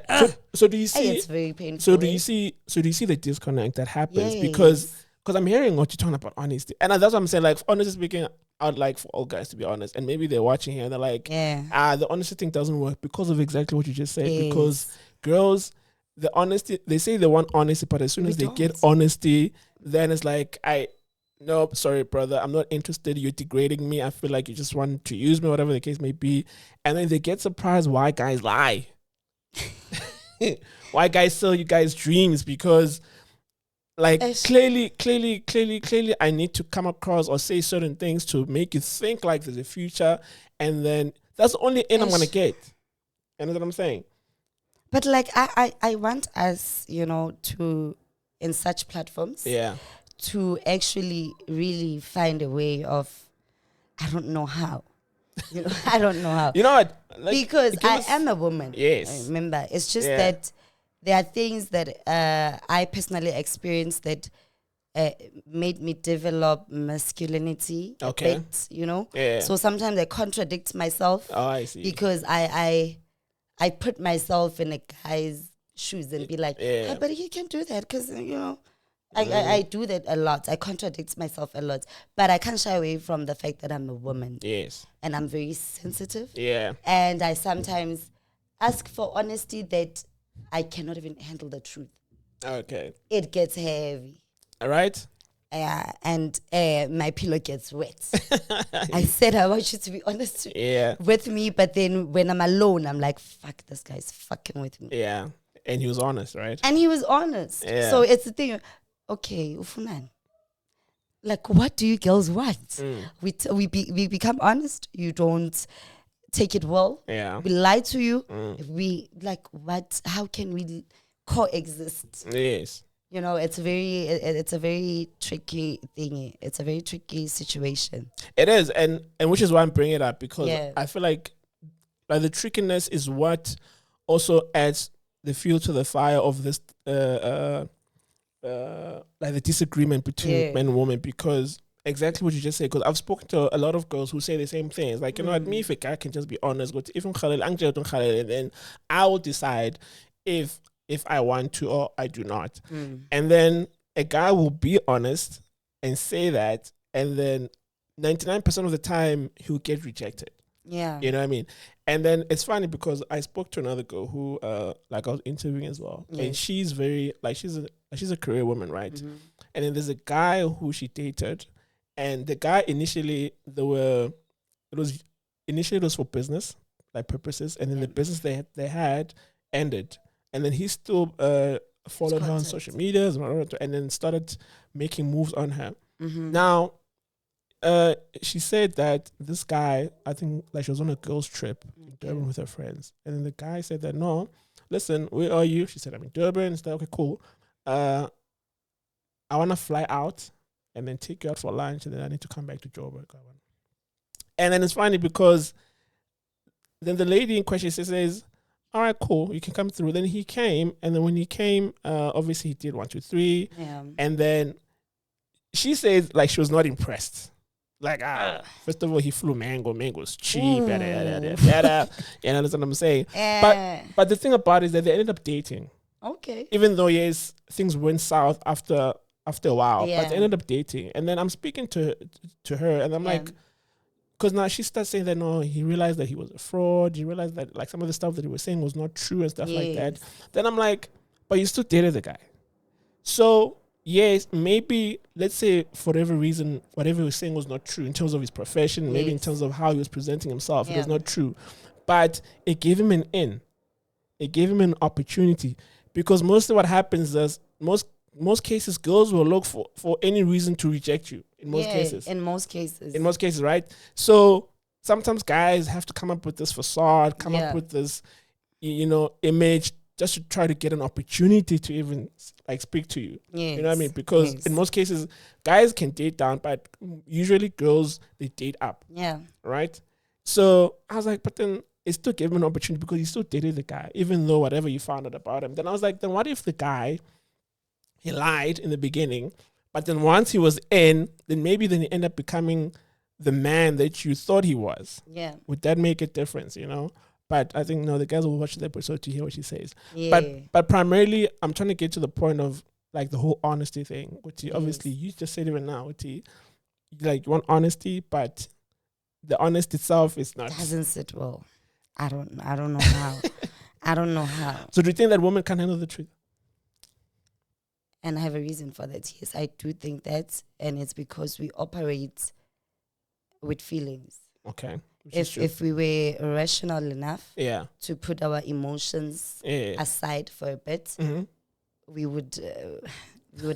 [SPEAKER 2] So do you see?
[SPEAKER 3] It's very painful.
[SPEAKER 2] So do you see the disconnect that happens? Because I'm hearing what you're talking about, honesty, and that's what I'm saying. Like, honestly speaking, I'd like for all guys to be honest, and maybe they're watching here and they're like, the honesty thing doesn't work because of exactly what you just said. Because girls, the honesty, they say they want honesty, but as soon as they get honesty, then it's like, no, sorry, brother, I'm not interested. You're degrading me. I feel like you just want to use me, whatever the case may be. And then they get surprised why guys lie. Why guys sell you guys dreams, because like clearly, I need to come across or say certain things to make you think like there's a future. And then that's the only end I'm going to get. You know what I'm saying?
[SPEAKER 3] But like, I want us, to, in such platforms, to actually really find a way of, I don't know how. I don't know how.
[SPEAKER 2] You know what? Like,
[SPEAKER 3] because I am a woman.
[SPEAKER 2] Yes.
[SPEAKER 3] Remember, it's just that there are things that I personally experienced that made me develop masculinity a bit,
[SPEAKER 2] Yeah.
[SPEAKER 3] So sometimes I contradict myself.
[SPEAKER 2] Oh, I see.
[SPEAKER 3] Because I put myself in a guy's shoes and be like, hey, but he can do that because, I do that a lot. I contradict myself a lot. But I can't shy away from the fact that I'm a woman.
[SPEAKER 2] Yes.
[SPEAKER 3] And I'm very sensitive.
[SPEAKER 2] Yeah.
[SPEAKER 3] And I sometimes ask for honesty that I cannot even handle the truth.
[SPEAKER 2] Okay.
[SPEAKER 3] It gets heavy.
[SPEAKER 2] All right.
[SPEAKER 3] And my pillow gets wet. I said I want you to be honest with me, but then when I'm alone, I'm like, fuck, this guy's fucking with me.
[SPEAKER 2] Yeah. And he was honest, right?
[SPEAKER 3] And he was honest.
[SPEAKER 2] Yeah.
[SPEAKER 3] So it's the thing, okay, ufunan. Like, what do you girls want? We become honest. You don't take it well.
[SPEAKER 2] Yeah.
[SPEAKER 3] We lie to you. We like, what? How can we coexist?
[SPEAKER 2] Yes.
[SPEAKER 3] It's a very tricky thing. It's a very tricky situation.
[SPEAKER 2] It is, and which is why I'm bringing it up, because I feel like the trickiness is what also adds the fuel to the fire of this like the disagreement between men and women, because exactly what you just said, because I've spoken to a lot of girls who say the same things. Like, at me, if a guy can just be honest, go to even Khalil, and then I will decide if I want to or I do not. And then a guy will be honest and say that, and then 99% of the time he'll get rejected.
[SPEAKER 3] Yeah.
[SPEAKER 2] You know what I mean? And then it's funny because I spoke to another girl who like I was interviewing as well. And she's very like she's a career woman, right? And then there's a guy who she dated, and the guy initially it was for business like purposes, and then the business they had ended. And then he still followed her on social media and then started making moves on her. Now, she said that this guy, I think like she was on a girls' trip in Durban with her friends. And then the guy said that, no, listen, where are you? She said, I'm in Durban. It's like, okay, cool. I want to fly out and then take you out for lunch, and then I need to come back to Joburg. And then it's funny because then the lady in question says, all right, cool, you can come through. Then he came, and then when he came, obviously he did 1, 2, 3. And then she said like she was not impressed. Like, first of all, he flew mango. Mango's cheap. Yada, yada, yada, yada. You know, that's what I'm saying. But the thing about it is that they ended up dating.
[SPEAKER 3] Okay.
[SPEAKER 2] Even though, yes, things went south after a while, but they ended up dating. And then I'm speaking to her, and I'm like, because now she starts saying that, no, he realized that he was a fraud. He realized that, like, some of the stuff that he was saying was not true and stuff like that. Then I'm like, but you still dated the guy. So, yes, maybe, let's say, for whatever reason, whatever he was saying was not true in terms of his profession, maybe in terms of how he was presenting himself, it was not true. But it gave him an in. It gave him an opportunity. Because mostly what happens is, most cases, girls will look for any reason to reject you. In most cases, right? So sometimes guys have to come up with this facade, come up with this, image, just to try to get an opportunity to even like speak to you. You know what I mean? Because in most cases, guys can date down, but usually girls, they date up. Yeah. Right? So I was like, but then it still gave him an opportunity because he still dated the guy, even though whatever you found out about him. Then I was like, then what if the guy, he lied in the beginning, but then once he was in, then maybe then he ended up becoming the man that you thought he was. Yeah. Would that make a difference, But I think, no, the guys will watch the episode to hear what she says. Yeah. But primarily, I'm trying to get to the point of, like, the whole honesty thing. Which obviously, you just said it right now, like, you want honesty, but the honesty itself is not.
[SPEAKER 3] Doesn't sit well. I don't know how. I don't know how.
[SPEAKER 2] So do you think that women can handle the truth?
[SPEAKER 3] And I have a reason for that. Yes, I do think that. And it's because we operate with feelings. Okay. If we were rational enough to put our emotions aside for a bit, we would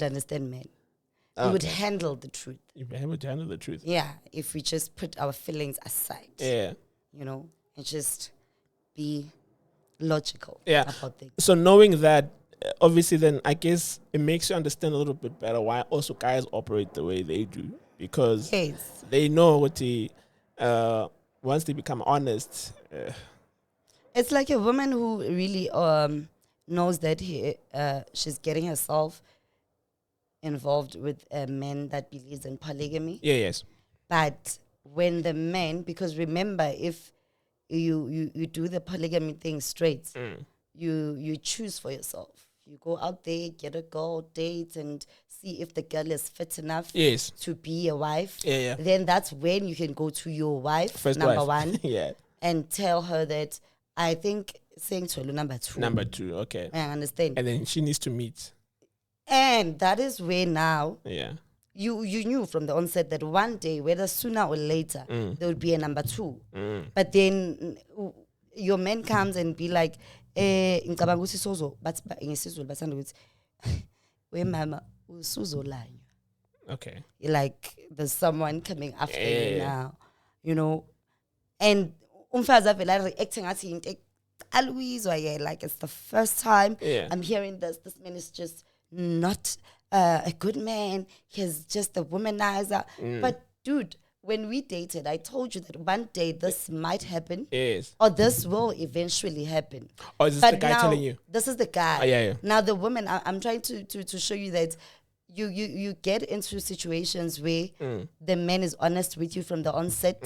[SPEAKER 3] understand men. We would handle the truth.
[SPEAKER 2] You would handle the truth.
[SPEAKER 3] Yeah, if we just put our feelings aside. Yeah. And just be logical about things.
[SPEAKER 2] So knowing that, obviously, then I guess it makes you understand a little bit better why also guys operate the way they do, because they know what once they become honest.
[SPEAKER 3] It's like a woman who really knows that she's getting herself involved with a man that believes in polygamy.
[SPEAKER 2] Yeah, yes.
[SPEAKER 3] But when the man, because remember, if you do the polygamy thing straight, you choose for yourself. You go out there, get a girl, date, and see if the girl is fit enough to be a wife. Yeah. Then that's when you can go to your wife,
[SPEAKER 2] first
[SPEAKER 3] number
[SPEAKER 2] wife.
[SPEAKER 3] one, and tell her that I think saying to number two.
[SPEAKER 2] Number two, okay.
[SPEAKER 3] I understand.
[SPEAKER 2] And then she needs to meet.
[SPEAKER 3] And that is where now you knew from the onset that one day, whether sooner or later, there would be a number two. But then your man comes and be like, ngicabanga ukuthi sozo but ngesizulu bathanda ukuthi we mama usuzolanywa.
[SPEAKER 2] Okay.
[SPEAKER 3] Like there's someone coming after you now, and umfazi avela reacting ngathi into aluyizwa like it's the first time I'm hearing this man is just not a good man, he's just a womanizer. But dude, when we dated, I told you that one day this might happen.
[SPEAKER 2] Yes.
[SPEAKER 3] Or this will eventually happen.
[SPEAKER 2] Or is this the guy telling you?
[SPEAKER 3] This is the guy.
[SPEAKER 2] Yeah.
[SPEAKER 3] Now the woman, I'm trying to show you that you get into situations where the man is honest with you from the onset,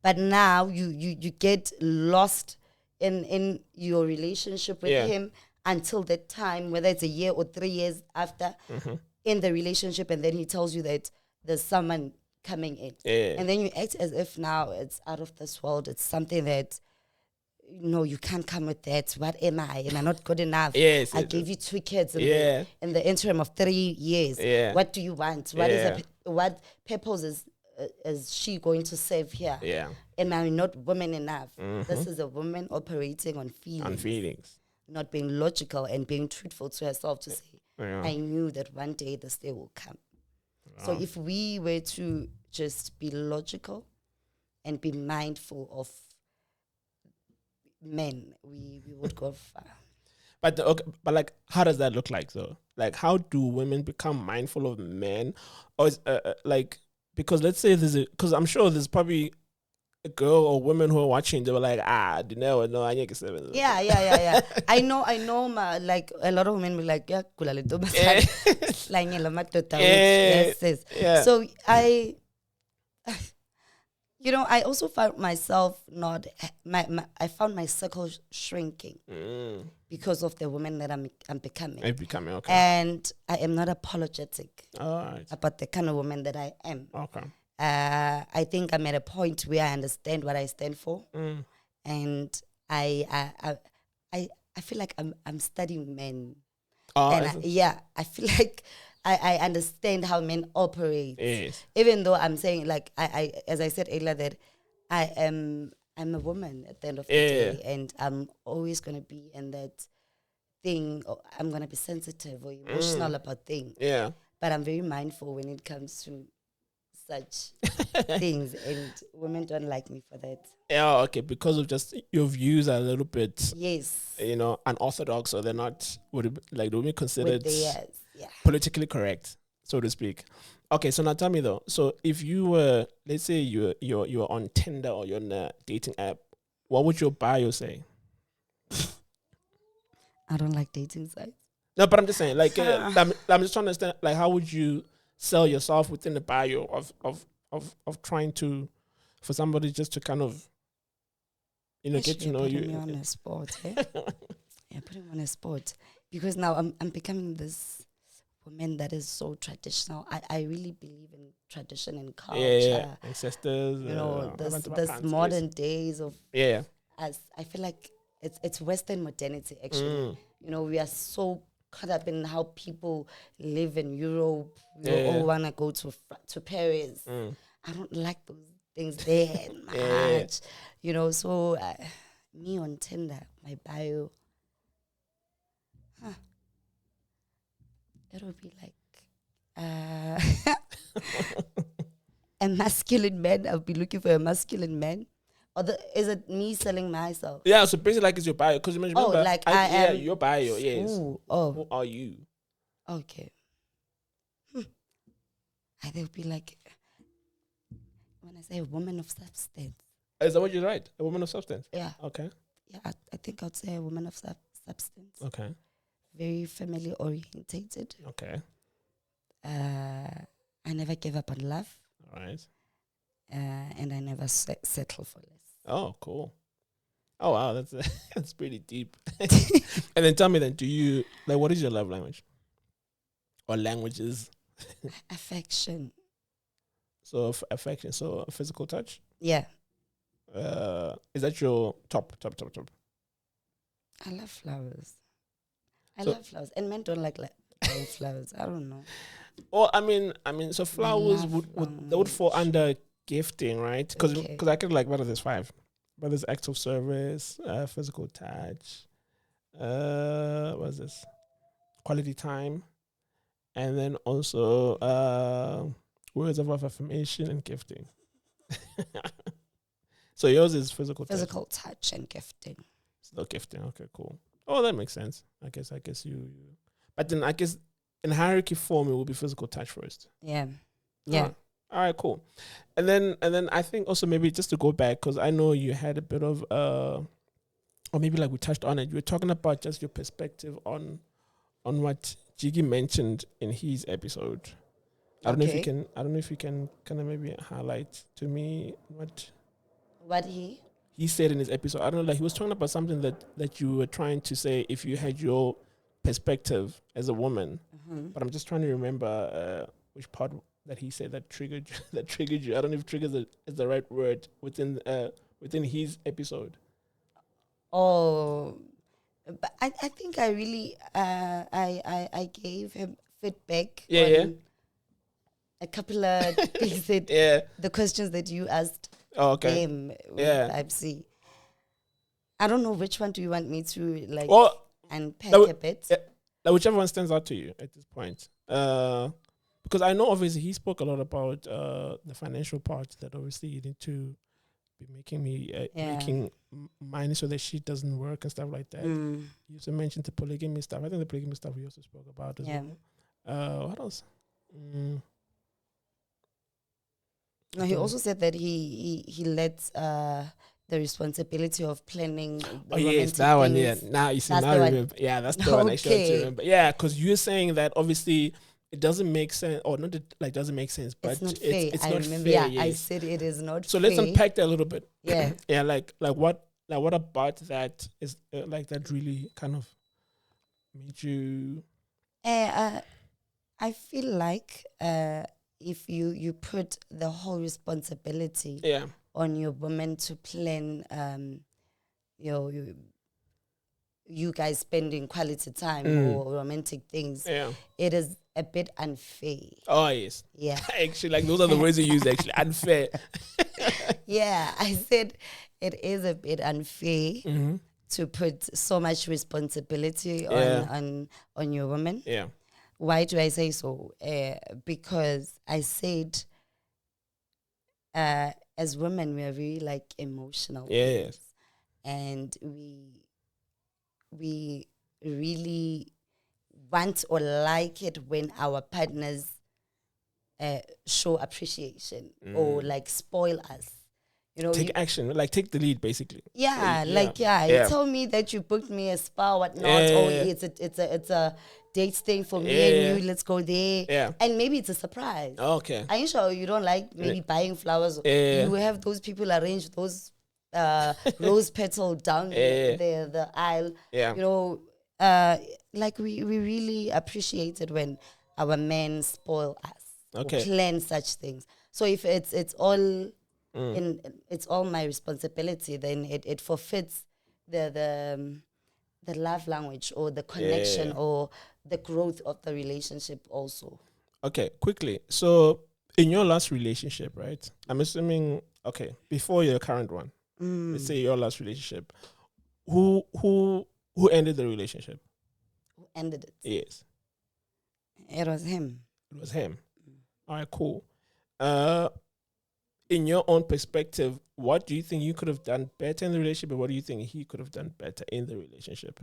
[SPEAKER 3] but now you get lost in your relationship with him until that time, whether it's a year or 3 years after in the relationship, and then he tells you that there's someone coming in, and then you act as if now it's out of this world. It's something that you can't come with that. What am I? Am I not good enough?
[SPEAKER 2] Yes,
[SPEAKER 3] I gave you 2 kids in the interim of 3 years. What do you want? What purpose is she going to serve here? Am I not woman enough? This is a woman operating on feelings. Not being logical and being truthful to herself to say, I knew that one day this day will come. So if we were to just be logical and be mindful of men, we would go far.
[SPEAKER 2] But like, how does that look like though? Like, how do women become mindful of men? Or is, like, because let's say because I'm sure there's probably a girl or women who are watching, they were like, Dineo, no, I need 7.
[SPEAKER 3] Yeah. I know, like a lot of women were like, yeah, yes. So You know, I also found myself I found my circle shrinking because of the woman that I'm becoming.
[SPEAKER 2] Okay.
[SPEAKER 3] And I am not apologetic
[SPEAKER 2] All right.
[SPEAKER 3] about the kind of woman that I am.
[SPEAKER 2] Okay.
[SPEAKER 3] I think I'm at a point where I understand what I stand for, and I feel like I'm studying men.
[SPEAKER 2] Oh,
[SPEAKER 3] And I feel like I understand how men operate.
[SPEAKER 2] Yes.
[SPEAKER 3] Even though I'm saying, like, I as I said earlier, that I'm a woman at the end of the day, and I'm always gonna be in that thing. Or I'm gonna be sensitive or emotional about things.
[SPEAKER 2] Yeah.
[SPEAKER 3] But I'm very mindful when it comes to such things, and women don't like me for that.
[SPEAKER 2] Yeah, okay, because of just your views are a little bit,
[SPEAKER 3] Yes,
[SPEAKER 2] unorthodox, or they're not they would be considered politically correct, so to speak. Okay, so now tell me though. So if you were, let's say you're on Tinder or you're on a dating app, what would your bio say?
[SPEAKER 3] I don't like dating sites.
[SPEAKER 2] No, but I'm just saying, like, I'm just trying to understand, like, how would you sell yourself within the bio of trying to, for somebody just to kind of, get to know you.
[SPEAKER 3] Putting me on a spot, eh? Yeah, putting me on a spot, because now I'm becoming this woman that is so traditional. I really believe in tradition and culture.
[SPEAKER 2] Yeah. Ancestors.
[SPEAKER 3] This modern days of us. I feel like it's Western modernity actually. We are so caught up in how people live in Europe. We all want to go to Paris. I don't like those things there much. So me on Tinder, my bio, it'll be like a masculine man. I'll be looking for a masculine man. Or is it me selling myself?
[SPEAKER 2] Yeah, so basically like it's your bio. Because remember,
[SPEAKER 3] I am.
[SPEAKER 2] Your bio, yes.
[SPEAKER 3] Ooh,
[SPEAKER 2] Who are you?
[SPEAKER 3] Okay. They'll be like, when I say a woman of substance.
[SPEAKER 2] Is that what you write? A woman of substance?
[SPEAKER 3] Yeah.
[SPEAKER 2] Okay.
[SPEAKER 3] Yeah, I think I'd say a woman of substance.
[SPEAKER 2] Okay.
[SPEAKER 3] Very family orientated.
[SPEAKER 2] Okay.
[SPEAKER 3] I never gave up on love.
[SPEAKER 2] All right.
[SPEAKER 3] And I never settle for less.
[SPEAKER 2] Oh, cool. Oh, wow. That's pretty deep. And then tell me then, do you, like, what is your love language? Or languages?
[SPEAKER 3] Affection.
[SPEAKER 2] So, affection. So, physical touch?
[SPEAKER 3] Yeah.
[SPEAKER 2] Is that your top?
[SPEAKER 3] I love flowers. I love flowers. And men don't like flowers. I don't know.
[SPEAKER 2] Well, I mean, so flowers would fall under gifting, right? Because I could like, what are these 5? But there's acts of service, physical touch, what is this? Quality time, and then also words of affirmation and gifting. So yours is physical
[SPEAKER 3] touch and gifting.
[SPEAKER 2] Still gifting. Okay, cool. Oh, that makes sense. I guess you. But then I guess in hierarchy form, it will be physical touch first.
[SPEAKER 3] Yeah.
[SPEAKER 2] All right, cool. And then I think also maybe just to go back, because I know you had a bit of or maybe like we touched on it. You were talking about just your perspective on what Jiggy mentioned in his episode. I don't know if you can kind of maybe highlight to me what he said in his episode. I don't know, like he was talking about something that you were trying to say if you had your perspective as a woman. But I'm just trying to remember which part that he said that triggered you. I don't know if trigger is the right word within his episode.
[SPEAKER 3] Oh, but I think I really I gave him feedback.
[SPEAKER 2] Yeah.
[SPEAKER 3] A couple of things that the questions that you asked.
[SPEAKER 2] Oh, okay.
[SPEAKER 3] Him. I've seen. I don't know which one do you want me to unpack a bit.
[SPEAKER 2] Yeah, like whichever one stands out to you at this point. Because I know obviously he spoke a lot about the financial part, that obviously you need to be making money so that shit doesn't work and stuff like that. You also mentioned the polygamy stuff. I think the polygamy stuff we also spoke about as well. What else?
[SPEAKER 3] No, he also said that he lets the responsibility of planning.
[SPEAKER 2] Yes, that one. Yeah, now you see. Now I remember. Yeah, that's the one I should remember. Yeah, because you're saying that obviously it doesn't make sense, or not that, like doesn't make sense, but
[SPEAKER 3] it's not fair.
[SPEAKER 2] it's
[SPEAKER 3] I
[SPEAKER 2] not
[SPEAKER 3] remember,
[SPEAKER 2] fair.
[SPEAKER 3] yeah, I
[SPEAKER 2] Yes.
[SPEAKER 3] said it is not
[SPEAKER 2] So
[SPEAKER 3] fair.
[SPEAKER 2] let's unpack that a little bit.
[SPEAKER 3] Yeah.
[SPEAKER 2] Yeah, like what about that is like that really kind of made you?
[SPEAKER 3] I feel like if you put the whole responsibility
[SPEAKER 2] Yeah.
[SPEAKER 3] on your woman to plan, you guys spending quality time or romantic things,
[SPEAKER 2] Yeah.
[SPEAKER 3] it is a bit unfair.
[SPEAKER 2] Oh yes.
[SPEAKER 3] Yeah.
[SPEAKER 2] Actually, like those are the words you use. Actually, unfair.
[SPEAKER 3] Yeah, I said it is a bit unfair to put so much responsibility on your woman.
[SPEAKER 2] Yeah.
[SPEAKER 3] Why do I say so? Because I said, as women, we are very like emotional.
[SPEAKER 2] Yes.
[SPEAKER 3] And we really want or like it when our partners show appreciation or like spoil us. You know,
[SPEAKER 2] Take action, like take the lead, basically.
[SPEAKER 3] yeah,
[SPEAKER 2] Yeah.
[SPEAKER 3] you tell me that you booked me a spa, whatnot. Or it's a date thing for me and you. Let's go there.
[SPEAKER 2] Yeah.
[SPEAKER 3] And maybe it's a surprise.
[SPEAKER 2] Okay.
[SPEAKER 3] Are you sure you don't like maybe buying flowers?
[SPEAKER 2] Yeah.
[SPEAKER 3] You have those people arrange those rose petal down the aisle.
[SPEAKER 2] Yeah.
[SPEAKER 3] You know, like we really appreciate it when our men spoil us.
[SPEAKER 2] Okay.
[SPEAKER 3] Or plan such things. So if it's all it's all my responsibility, then it forfeits the love language or the connection or the growth of the relationship also.
[SPEAKER 2] Okay, quickly. So in your last relationship, right? I'm assuming before your current one. Let's say your last relationship. Who ended the relationship?
[SPEAKER 3] Who ended it?
[SPEAKER 2] Yes.
[SPEAKER 3] It was him.
[SPEAKER 2] It was him. All right, cool. In your own perspective, what do you think you could have done better in the relationship, and what do you think he could have done better in the relationship?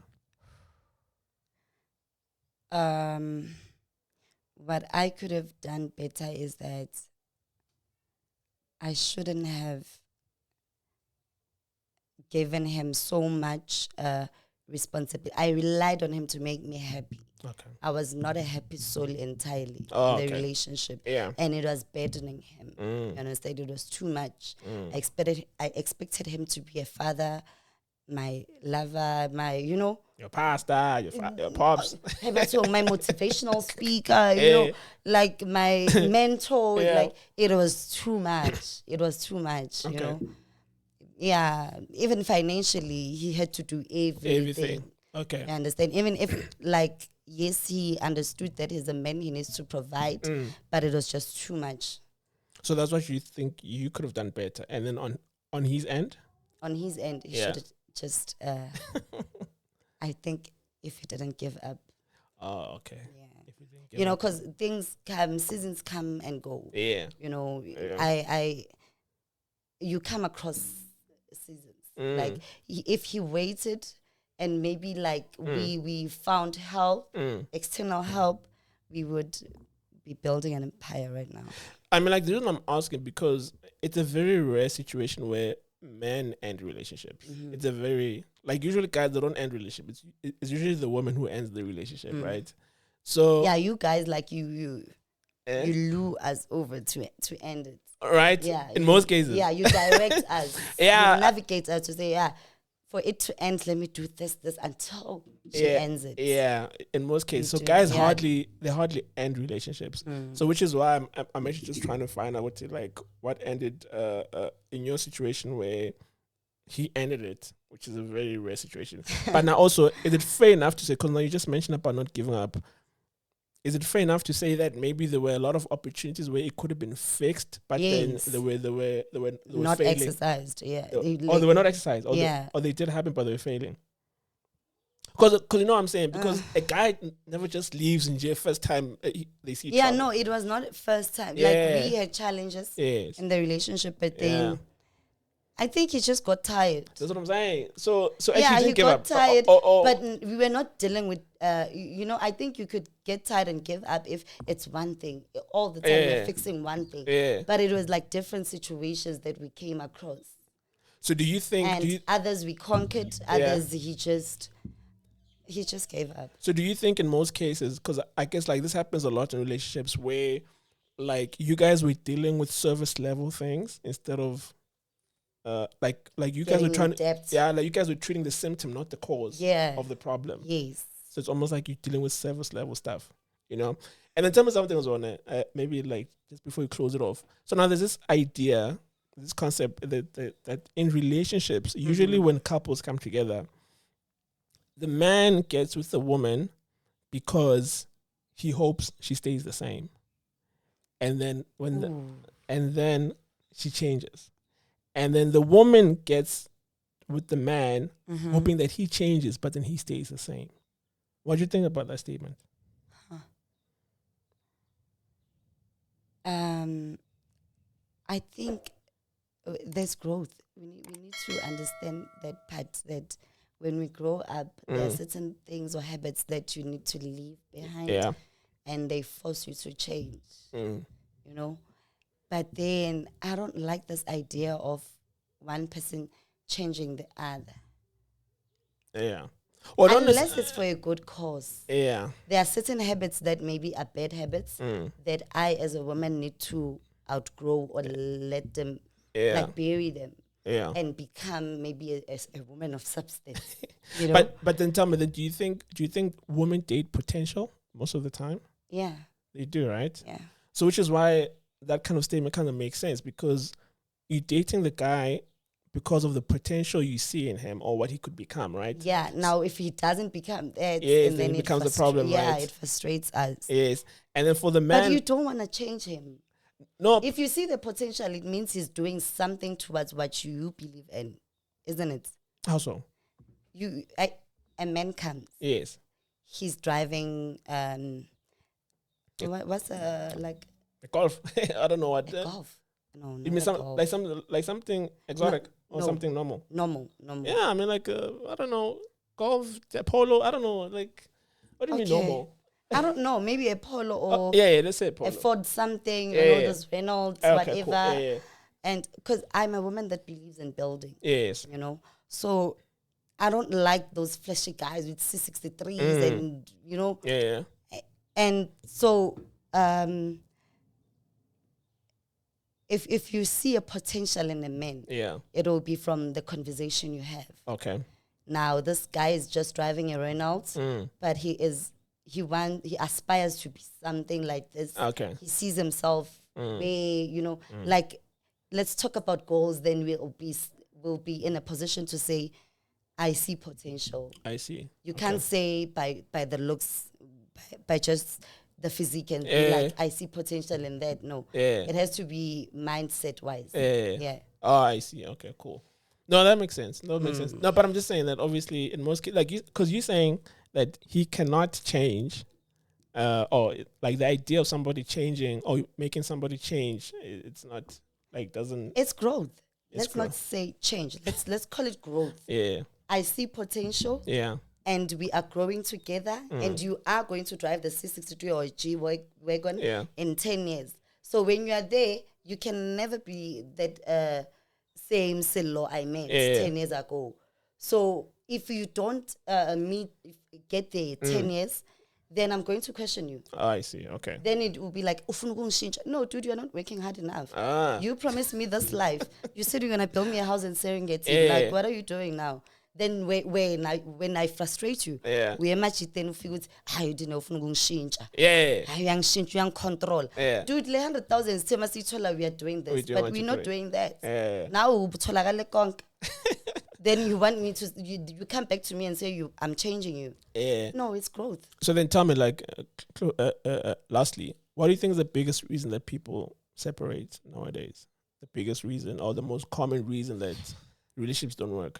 [SPEAKER 3] What I could have done better is that I shouldn't have given him so much responsibility. I relied on him to make me happy.
[SPEAKER 2] Okay.
[SPEAKER 3] I was not a happy soul entirely in the relationship.
[SPEAKER 2] Yeah.
[SPEAKER 3] And it was burdening him. You understand? It was too much. I expected him to be a father, my lover, my, your
[SPEAKER 2] pastor, your pops.
[SPEAKER 3] my motivational speaker, you know, like my mentor. Like it was too much. It was too much, you know. Yeah, even financially, he had to do everything.
[SPEAKER 2] Okay.
[SPEAKER 3] You understand? Even if, like, yes, he understood that he's a man, he needs to provide, but it was just too much.
[SPEAKER 2] So that's what you think you could have done better. And then on his end?
[SPEAKER 3] On his end, he should have just, I think if he didn't give up.
[SPEAKER 2] Oh, okay.
[SPEAKER 3] Yeah.
[SPEAKER 2] If he didn't give
[SPEAKER 3] because things come, seasons come and go.
[SPEAKER 2] Yeah.
[SPEAKER 3] You know, you come across seasons. Like, if he waited and maybe like we found help, external help, we would be building an empire right now.
[SPEAKER 2] I mean, like, the reason I'm asking, because it's a very rare situation where men end relationships. It's a very, like, usually guys, they don't end relationships. It's usually the woman who ends the relationship, right? So
[SPEAKER 3] yeah, you guys, like, you lure us over to end it.
[SPEAKER 2] Right?
[SPEAKER 3] Yeah.
[SPEAKER 2] In most cases.
[SPEAKER 3] Yeah, you direct us.
[SPEAKER 2] Yeah.
[SPEAKER 3] You navigate us to say, for it to end, let me do this until she ends it.
[SPEAKER 2] Yeah, in most cases. So guys hardly end relationships. So which is why I'm actually just trying to find out what ended in your situation where he ended it, which is a very rare situation. But now also, is it fair enough to say, because now you just mentioned about not giving up, is it fair enough to say that maybe there were a lot of opportunities where it could have been fixed, but then they were
[SPEAKER 3] not
[SPEAKER 2] failing?
[SPEAKER 3] Exercised? Yeah,
[SPEAKER 2] or they were not exercised, or they did happen, but they were failing. Because you know what I'm saying? Because a guy never just leaves in jail first time they see trouble.
[SPEAKER 3] No, it was not first time. Like, we had challenges in the relationship, but then I think he just got tired.
[SPEAKER 2] That's what I'm saying. So actually
[SPEAKER 3] he got tired, but we were not dealing with, I think you could get tired and give up if it's one thing. All the time we're fixing one thing.
[SPEAKER 2] Yeah.
[SPEAKER 3] But it was like different situations that we came across.
[SPEAKER 2] So do you think...
[SPEAKER 3] And others we conquered, others he just He just gave up.
[SPEAKER 2] So do you think in most cases, because I guess like this happens a lot in relationships where like you guys were dealing with service level things instead of like you guys were trying to, like you guys were treating the symptom, not the cause of the problem.
[SPEAKER 3] Yes.
[SPEAKER 2] So it's almost like you're dealing with service level stuff, you know? And then tell me something else on it, maybe like just before you close it off. So now there's this idea, this concept that in relationships, usually when couples come together, the man gets with the woman because he hopes she stays the same. And then and then she changes. And then the woman gets with the man hoping that he changes, but then he stays the same. What do you think about that statement?
[SPEAKER 3] I think there's growth. We need to understand that part, that when we grow up, there are certain things or habits that you need to leave behind.
[SPEAKER 2] Yeah.
[SPEAKER 3] And they force you to change, you know. But then I don't like this idea of one person changing the other.
[SPEAKER 2] Yeah. Or
[SPEAKER 3] unless it's for a good cause.
[SPEAKER 2] Yeah.
[SPEAKER 3] There are certain habits that maybe are bad habits that I as a woman need to outgrow or let them, like bury them.
[SPEAKER 2] Yeah.
[SPEAKER 3] And become maybe a woman of substance. You know?
[SPEAKER 2] But then tell me, then do you think women date potential most of the time?
[SPEAKER 3] Yeah.
[SPEAKER 2] They do, right?
[SPEAKER 3] Yeah.
[SPEAKER 2] So which is why that kind of statement kind of makes sense, because you're dating the guy because of the potential you see in him or what he could become, right?
[SPEAKER 3] Yeah. Now, if he doesn't become that,
[SPEAKER 2] and then it becomes a problem, right?
[SPEAKER 3] Yeah, it frustrates us.
[SPEAKER 2] Yes. And then for the man...
[SPEAKER 3] But you don't want to change him.
[SPEAKER 2] No.
[SPEAKER 3] If you see the potential, it means he's doing something towards what you believe in, isn't it?
[SPEAKER 2] How so?
[SPEAKER 3] A man comes.
[SPEAKER 2] Yes.
[SPEAKER 3] He's driving, what's like...
[SPEAKER 2] A golf. I don't know what.
[SPEAKER 3] Golf. No,
[SPEAKER 2] you mean something exotic or something normal?
[SPEAKER 3] Normal.
[SPEAKER 2] Yeah, I mean like I don't know, golf, polo. I don't know, like what do you mean normal?
[SPEAKER 3] I don't know. Maybe a polo or
[SPEAKER 2] let's say polo.
[SPEAKER 3] A Ford something. Those Reynolds, whatever.
[SPEAKER 2] Cool. Yeah.
[SPEAKER 3] And because I'm a woman that believes in building.
[SPEAKER 2] Yes.
[SPEAKER 3] You know, so I don't like those flashy guys with C63s and you know.
[SPEAKER 2] Yeah.
[SPEAKER 3] And so. If you see a potential in a man, it'll be from the conversation you have.
[SPEAKER 2] Okay.
[SPEAKER 3] Now this guy is just driving a Reynolds, but he aspires to be something like this.
[SPEAKER 2] Okay.
[SPEAKER 3] He sees himself way, like let's talk about goals. Then we'll be in a position to say, I see potential.
[SPEAKER 2] I see.
[SPEAKER 3] You can't say by the looks, by just the physique and be like, I see potential in that. No. It has to be mindset wise. Yeah.
[SPEAKER 2] Oh, I see. Okay, cool. No, that makes sense. No, but I'm just saying that obviously in most cases, like because you're saying that he cannot change, or like the idea of somebody changing or making somebody change, it's not like doesn't.
[SPEAKER 3] It's growth. Let's not say change. Let's call it growth.
[SPEAKER 2] Yeah.
[SPEAKER 3] I see potential.
[SPEAKER 2] Yeah.
[SPEAKER 3] And we are growing together, and you are going to drive the C63 or a G-Wagon in 10 years. So when you are there, you can never be that same Silo I met 10 years ago. So if you don't get there 10 years, then I'm going to question you.
[SPEAKER 2] Oh, I see. Okay.
[SPEAKER 3] Then it will be like, no, dude, you're not working hard enough. You promised me this life. You said you're going to build me a house in Serengeti. Like, what are you doing now? Then when I frustrate you, we imagine then figure you didn't know change. You change, you control. Dude, 100,000 we are doing this, but we're not doing that. Now then you want me to you come back to me and say I'm changing you. No, it's growth.
[SPEAKER 2] So then tell me, like, lastly, what do you think is the biggest reason that people separate nowadays? The biggest reason or the most common reason that relationships don't work?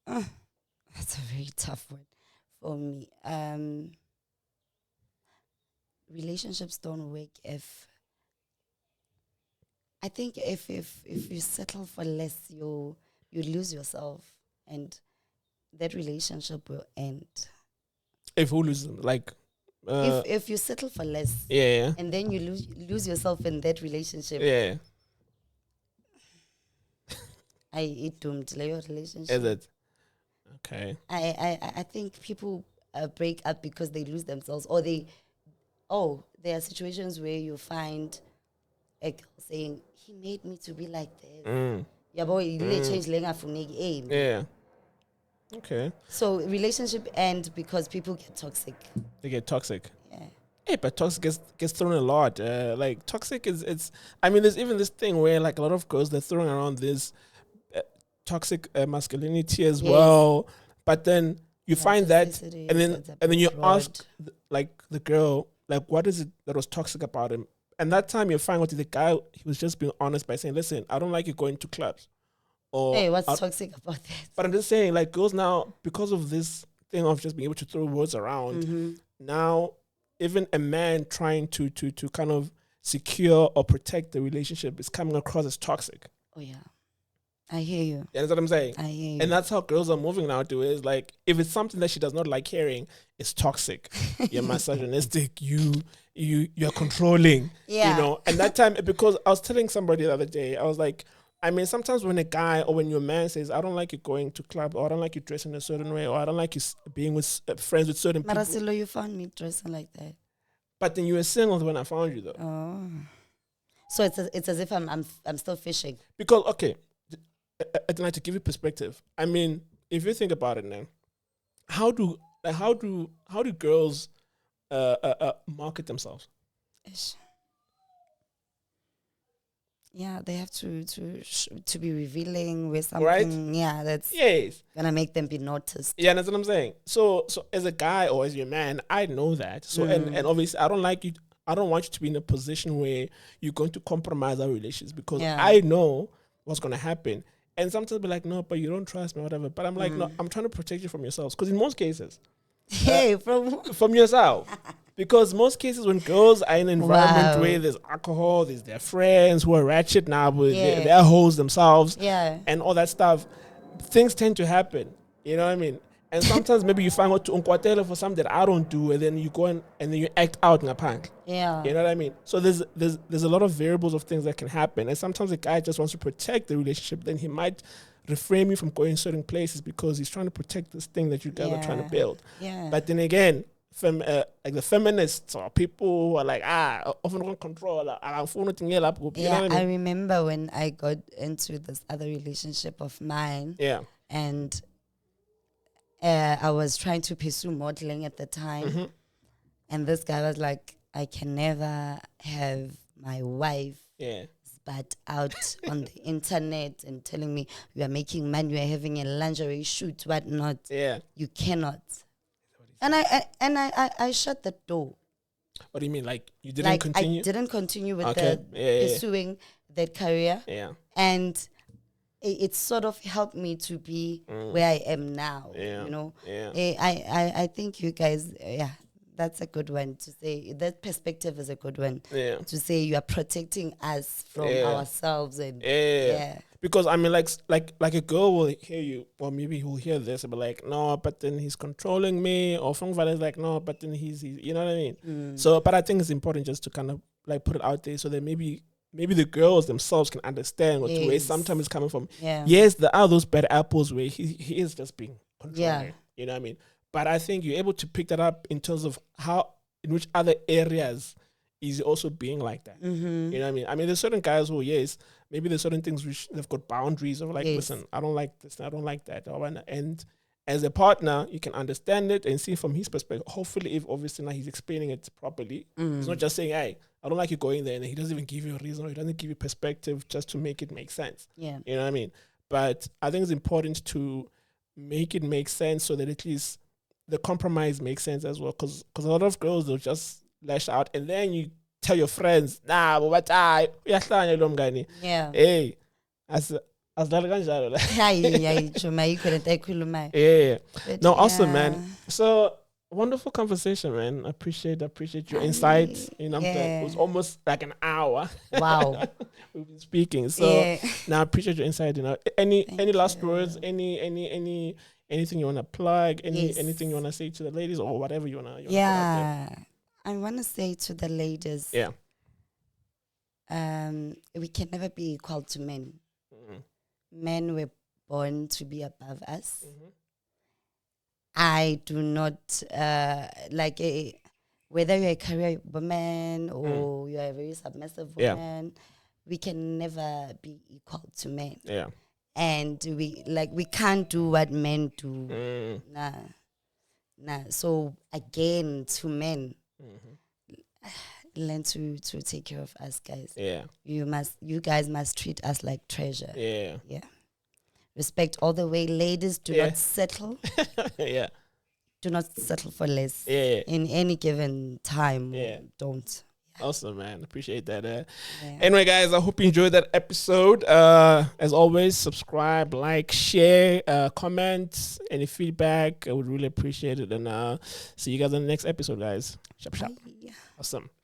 [SPEAKER 3] That's a very tough one for me. Relationships don't work if you settle for less, you lose yourself, and that relationship will end.
[SPEAKER 2] If who loses, like
[SPEAKER 3] if you settle for less, and then you lose yourself in that relationship, it doomed your relationship.
[SPEAKER 2] Is it? Okay.
[SPEAKER 3] I think people break up because they lose themselves, or there are situations where you find a girl saying, he made me to be like this. Yeah, boy, change
[SPEAKER 2] Yeah. Okay.
[SPEAKER 3] So relationship end because people get toxic.
[SPEAKER 2] They get toxic.
[SPEAKER 3] Yeah.
[SPEAKER 2] Hey, but toxic gets thrown a lot. Like toxic is. I mean, there's even this thing where like a lot of girls they're throwing around this toxic masculinity as well. But then you find that, and then you ask like the girl, like, what is it that was toxic about him? And that time you find out the guy, he was just being honest by saying, listen, I don't like you going to clubs. Or
[SPEAKER 3] hey, what's toxic about that?
[SPEAKER 2] But I'm just saying, like, girls now, because of this thing of just being able to throw words around, now even a man trying to kind of secure or protect the relationship is coming across as toxic.
[SPEAKER 3] Oh yeah. I hear you.
[SPEAKER 2] That's what I'm saying.
[SPEAKER 3] I hear you.
[SPEAKER 2] And that's how girls are moving now to is like, if it's something that she does not like hearing, it's toxic. You're misogynistic. You're controlling.
[SPEAKER 3] Yeah.
[SPEAKER 2] You know. And that time, because I was telling somebody the other day, I was like, I mean, sometimes when a guy or when your man says, I don't like you going to club, or I don't like you dressing a certain way, or I don't like you being with friends with certain people.
[SPEAKER 3] Marasilo, you found me dressing like that.
[SPEAKER 2] But then you were single when I found you, though.
[SPEAKER 3] Oh. So it's as if I'm still fishing.
[SPEAKER 2] Because, okay, I'd like to give you perspective. I mean, if you think about it now, how do girls market themselves?
[SPEAKER 3] Ish. Yeah, they have to be revealing with something.
[SPEAKER 2] Right?
[SPEAKER 3] Yeah, that's gonna make them be noticed.
[SPEAKER 2] Yeah, that's what I'm saying. So as a guy or as your man, I know that. So and obviously, I don't like you. I don't want you to be in a position where you're going to compromise our relations because I know what's going to happen. And sometimes be like, no, but you don't trust me, whatever. But I'm like, no, I'm trying to protect you from yourselves. Because in most cases, from yourself. Because most cases when girls are in an environment where there's alcohol, there's their friends who are ratchet now, but they're hoes themselves, and all that stuff, things tend to happen. You know what I mean? And sometimes maybe you find out to unquatela for something that I don't do, and then you go and then you act out in a punk.
[SPEAKER 3] Yeah.
[SPEAKER 2] You know what I mean? So there's a lot of variables of things that can happen. And sometimes a guy just wants to protect the relationship, then he might refrain you from going certain places because he's trying to protect this thing that you guys are trying to build.
[SPEAKER 3] Yeah.
[SPEAKER 2] But then again, like the feminists or people who are like, often don't control. You know what I mean?
[SPEAKER 3] I remember when I got into this other relationship of mine.
[SPEAKER 2] Yeah.
[SPEAKER 3] And I was trying to pursue modeling at the time. And this guy was like, I can never have my wife spat out on the internet and telling me you are making money, you are having a lingerie shoot, whatnot.
[SPEAKER 2] Yeah.
[SPEAKER 3] You cannot. And I shut the door.
[SPEAKER 2] What do you mean? Like you didn't continue?
[SPEAKER 3] I didn't continue with pursuing that career.
[SPEAKER 2] Yeah.
[SPEAKER 3] And it sort of helped me to be where I am now. You know?
[SPEAKER 2] Yeah.
[SPEAKER 3] I think you guys, that's a good one to say. That perspective is a good one.
[SPEAKER 2] Yeah.
[SPEAKER 3] To say you are protecting us from ourselves and
[SPEAKER 2] Because I mean, like a girl will hear you, or maybe he'll hear this and be like, no, but then he's controlling me, or Fongvala is like, no, but then he's you know what I mean? So, but I think it's important just to kind of like put it out there so that maybe the girls themselves can understand what where sometimes it's coming from.
[SPEAKER 3] Yeah.
[SPEAKER 2] Yes, there are those bad apples where he is just being controlling. You know what I mean? But I think you're able to pick that up in terms of how, in which other areas is also being like that. You know what I mean? I mean, there's certain guys who, maybe there's certain things which they've got boundaries of like, listen, I don't like this, I don't like that. And as a partner, you can understand it and see from his perspective. Hopefully, if obviously now he's explaining it properly, he's not just saying, hey, I don't like you going there, and he doesn't even give you a reason or he doesn't give you perspective just to make it make sense.
[SPEAKER 3] Yeah.
[SPEAKER 2] You know what I mean? But I think it's important to make it make sense so that at least the compromise makes sense as well. Because a lot of girls, they'll just lash out and then you tell your friends, nah, but what hey, no, awesome, man. So wonderful conversation, man. I appreciate your insight. You know, it was almost like an hour.
[SPEAKER 3] Wow.
[SPEAKER 2] We've been speaking. So now I appreciate your insight. You know, any last words? Anything you want to plug? Anything you want to say to the ladies or whatever you want to?
[SPEAKER 3] I want to say to the ladies.
[SPEAKER 2] Yeah.
[SPEAKER 3] We can never be equal to men. men were born to be above us. I do not whether you're a career woman or you're a very submissive woman, we can never be equal to men.
[SPEAKER 2] Yeah.
[SPEAKER 3] And we can't do what men do. Nah. So again, to men, learn to take care of us guys.
[SPEAKER 2] Yeah.
[SPEAKER 3] You guys must treat us like treasure.
[SPEAKER 2] Yeah.
[SPEAKER 3] Yeah. Respect all the way. Ladies, do not settle.
[SPEAKER 2] Yeah.
[SPEAKER 3] Do not settle for less.
[SPEAKER 2] Yeah.
[SPEAKER 3] In any given time.
[SPEAKER 2] Yeah.
[SPEAKER 3] Don't.
[SPEAKER 2] Awesome, man. Appreciate that. Anyway, guys, I hope you enjoyed that episode. As always, subscribe, like, share, comment, any feedback. I would really appreciate it. And see you guys on the next episode, guys. Shop.
[SPEAKER 3] Bye.
[SPEAKER 2] Awesome.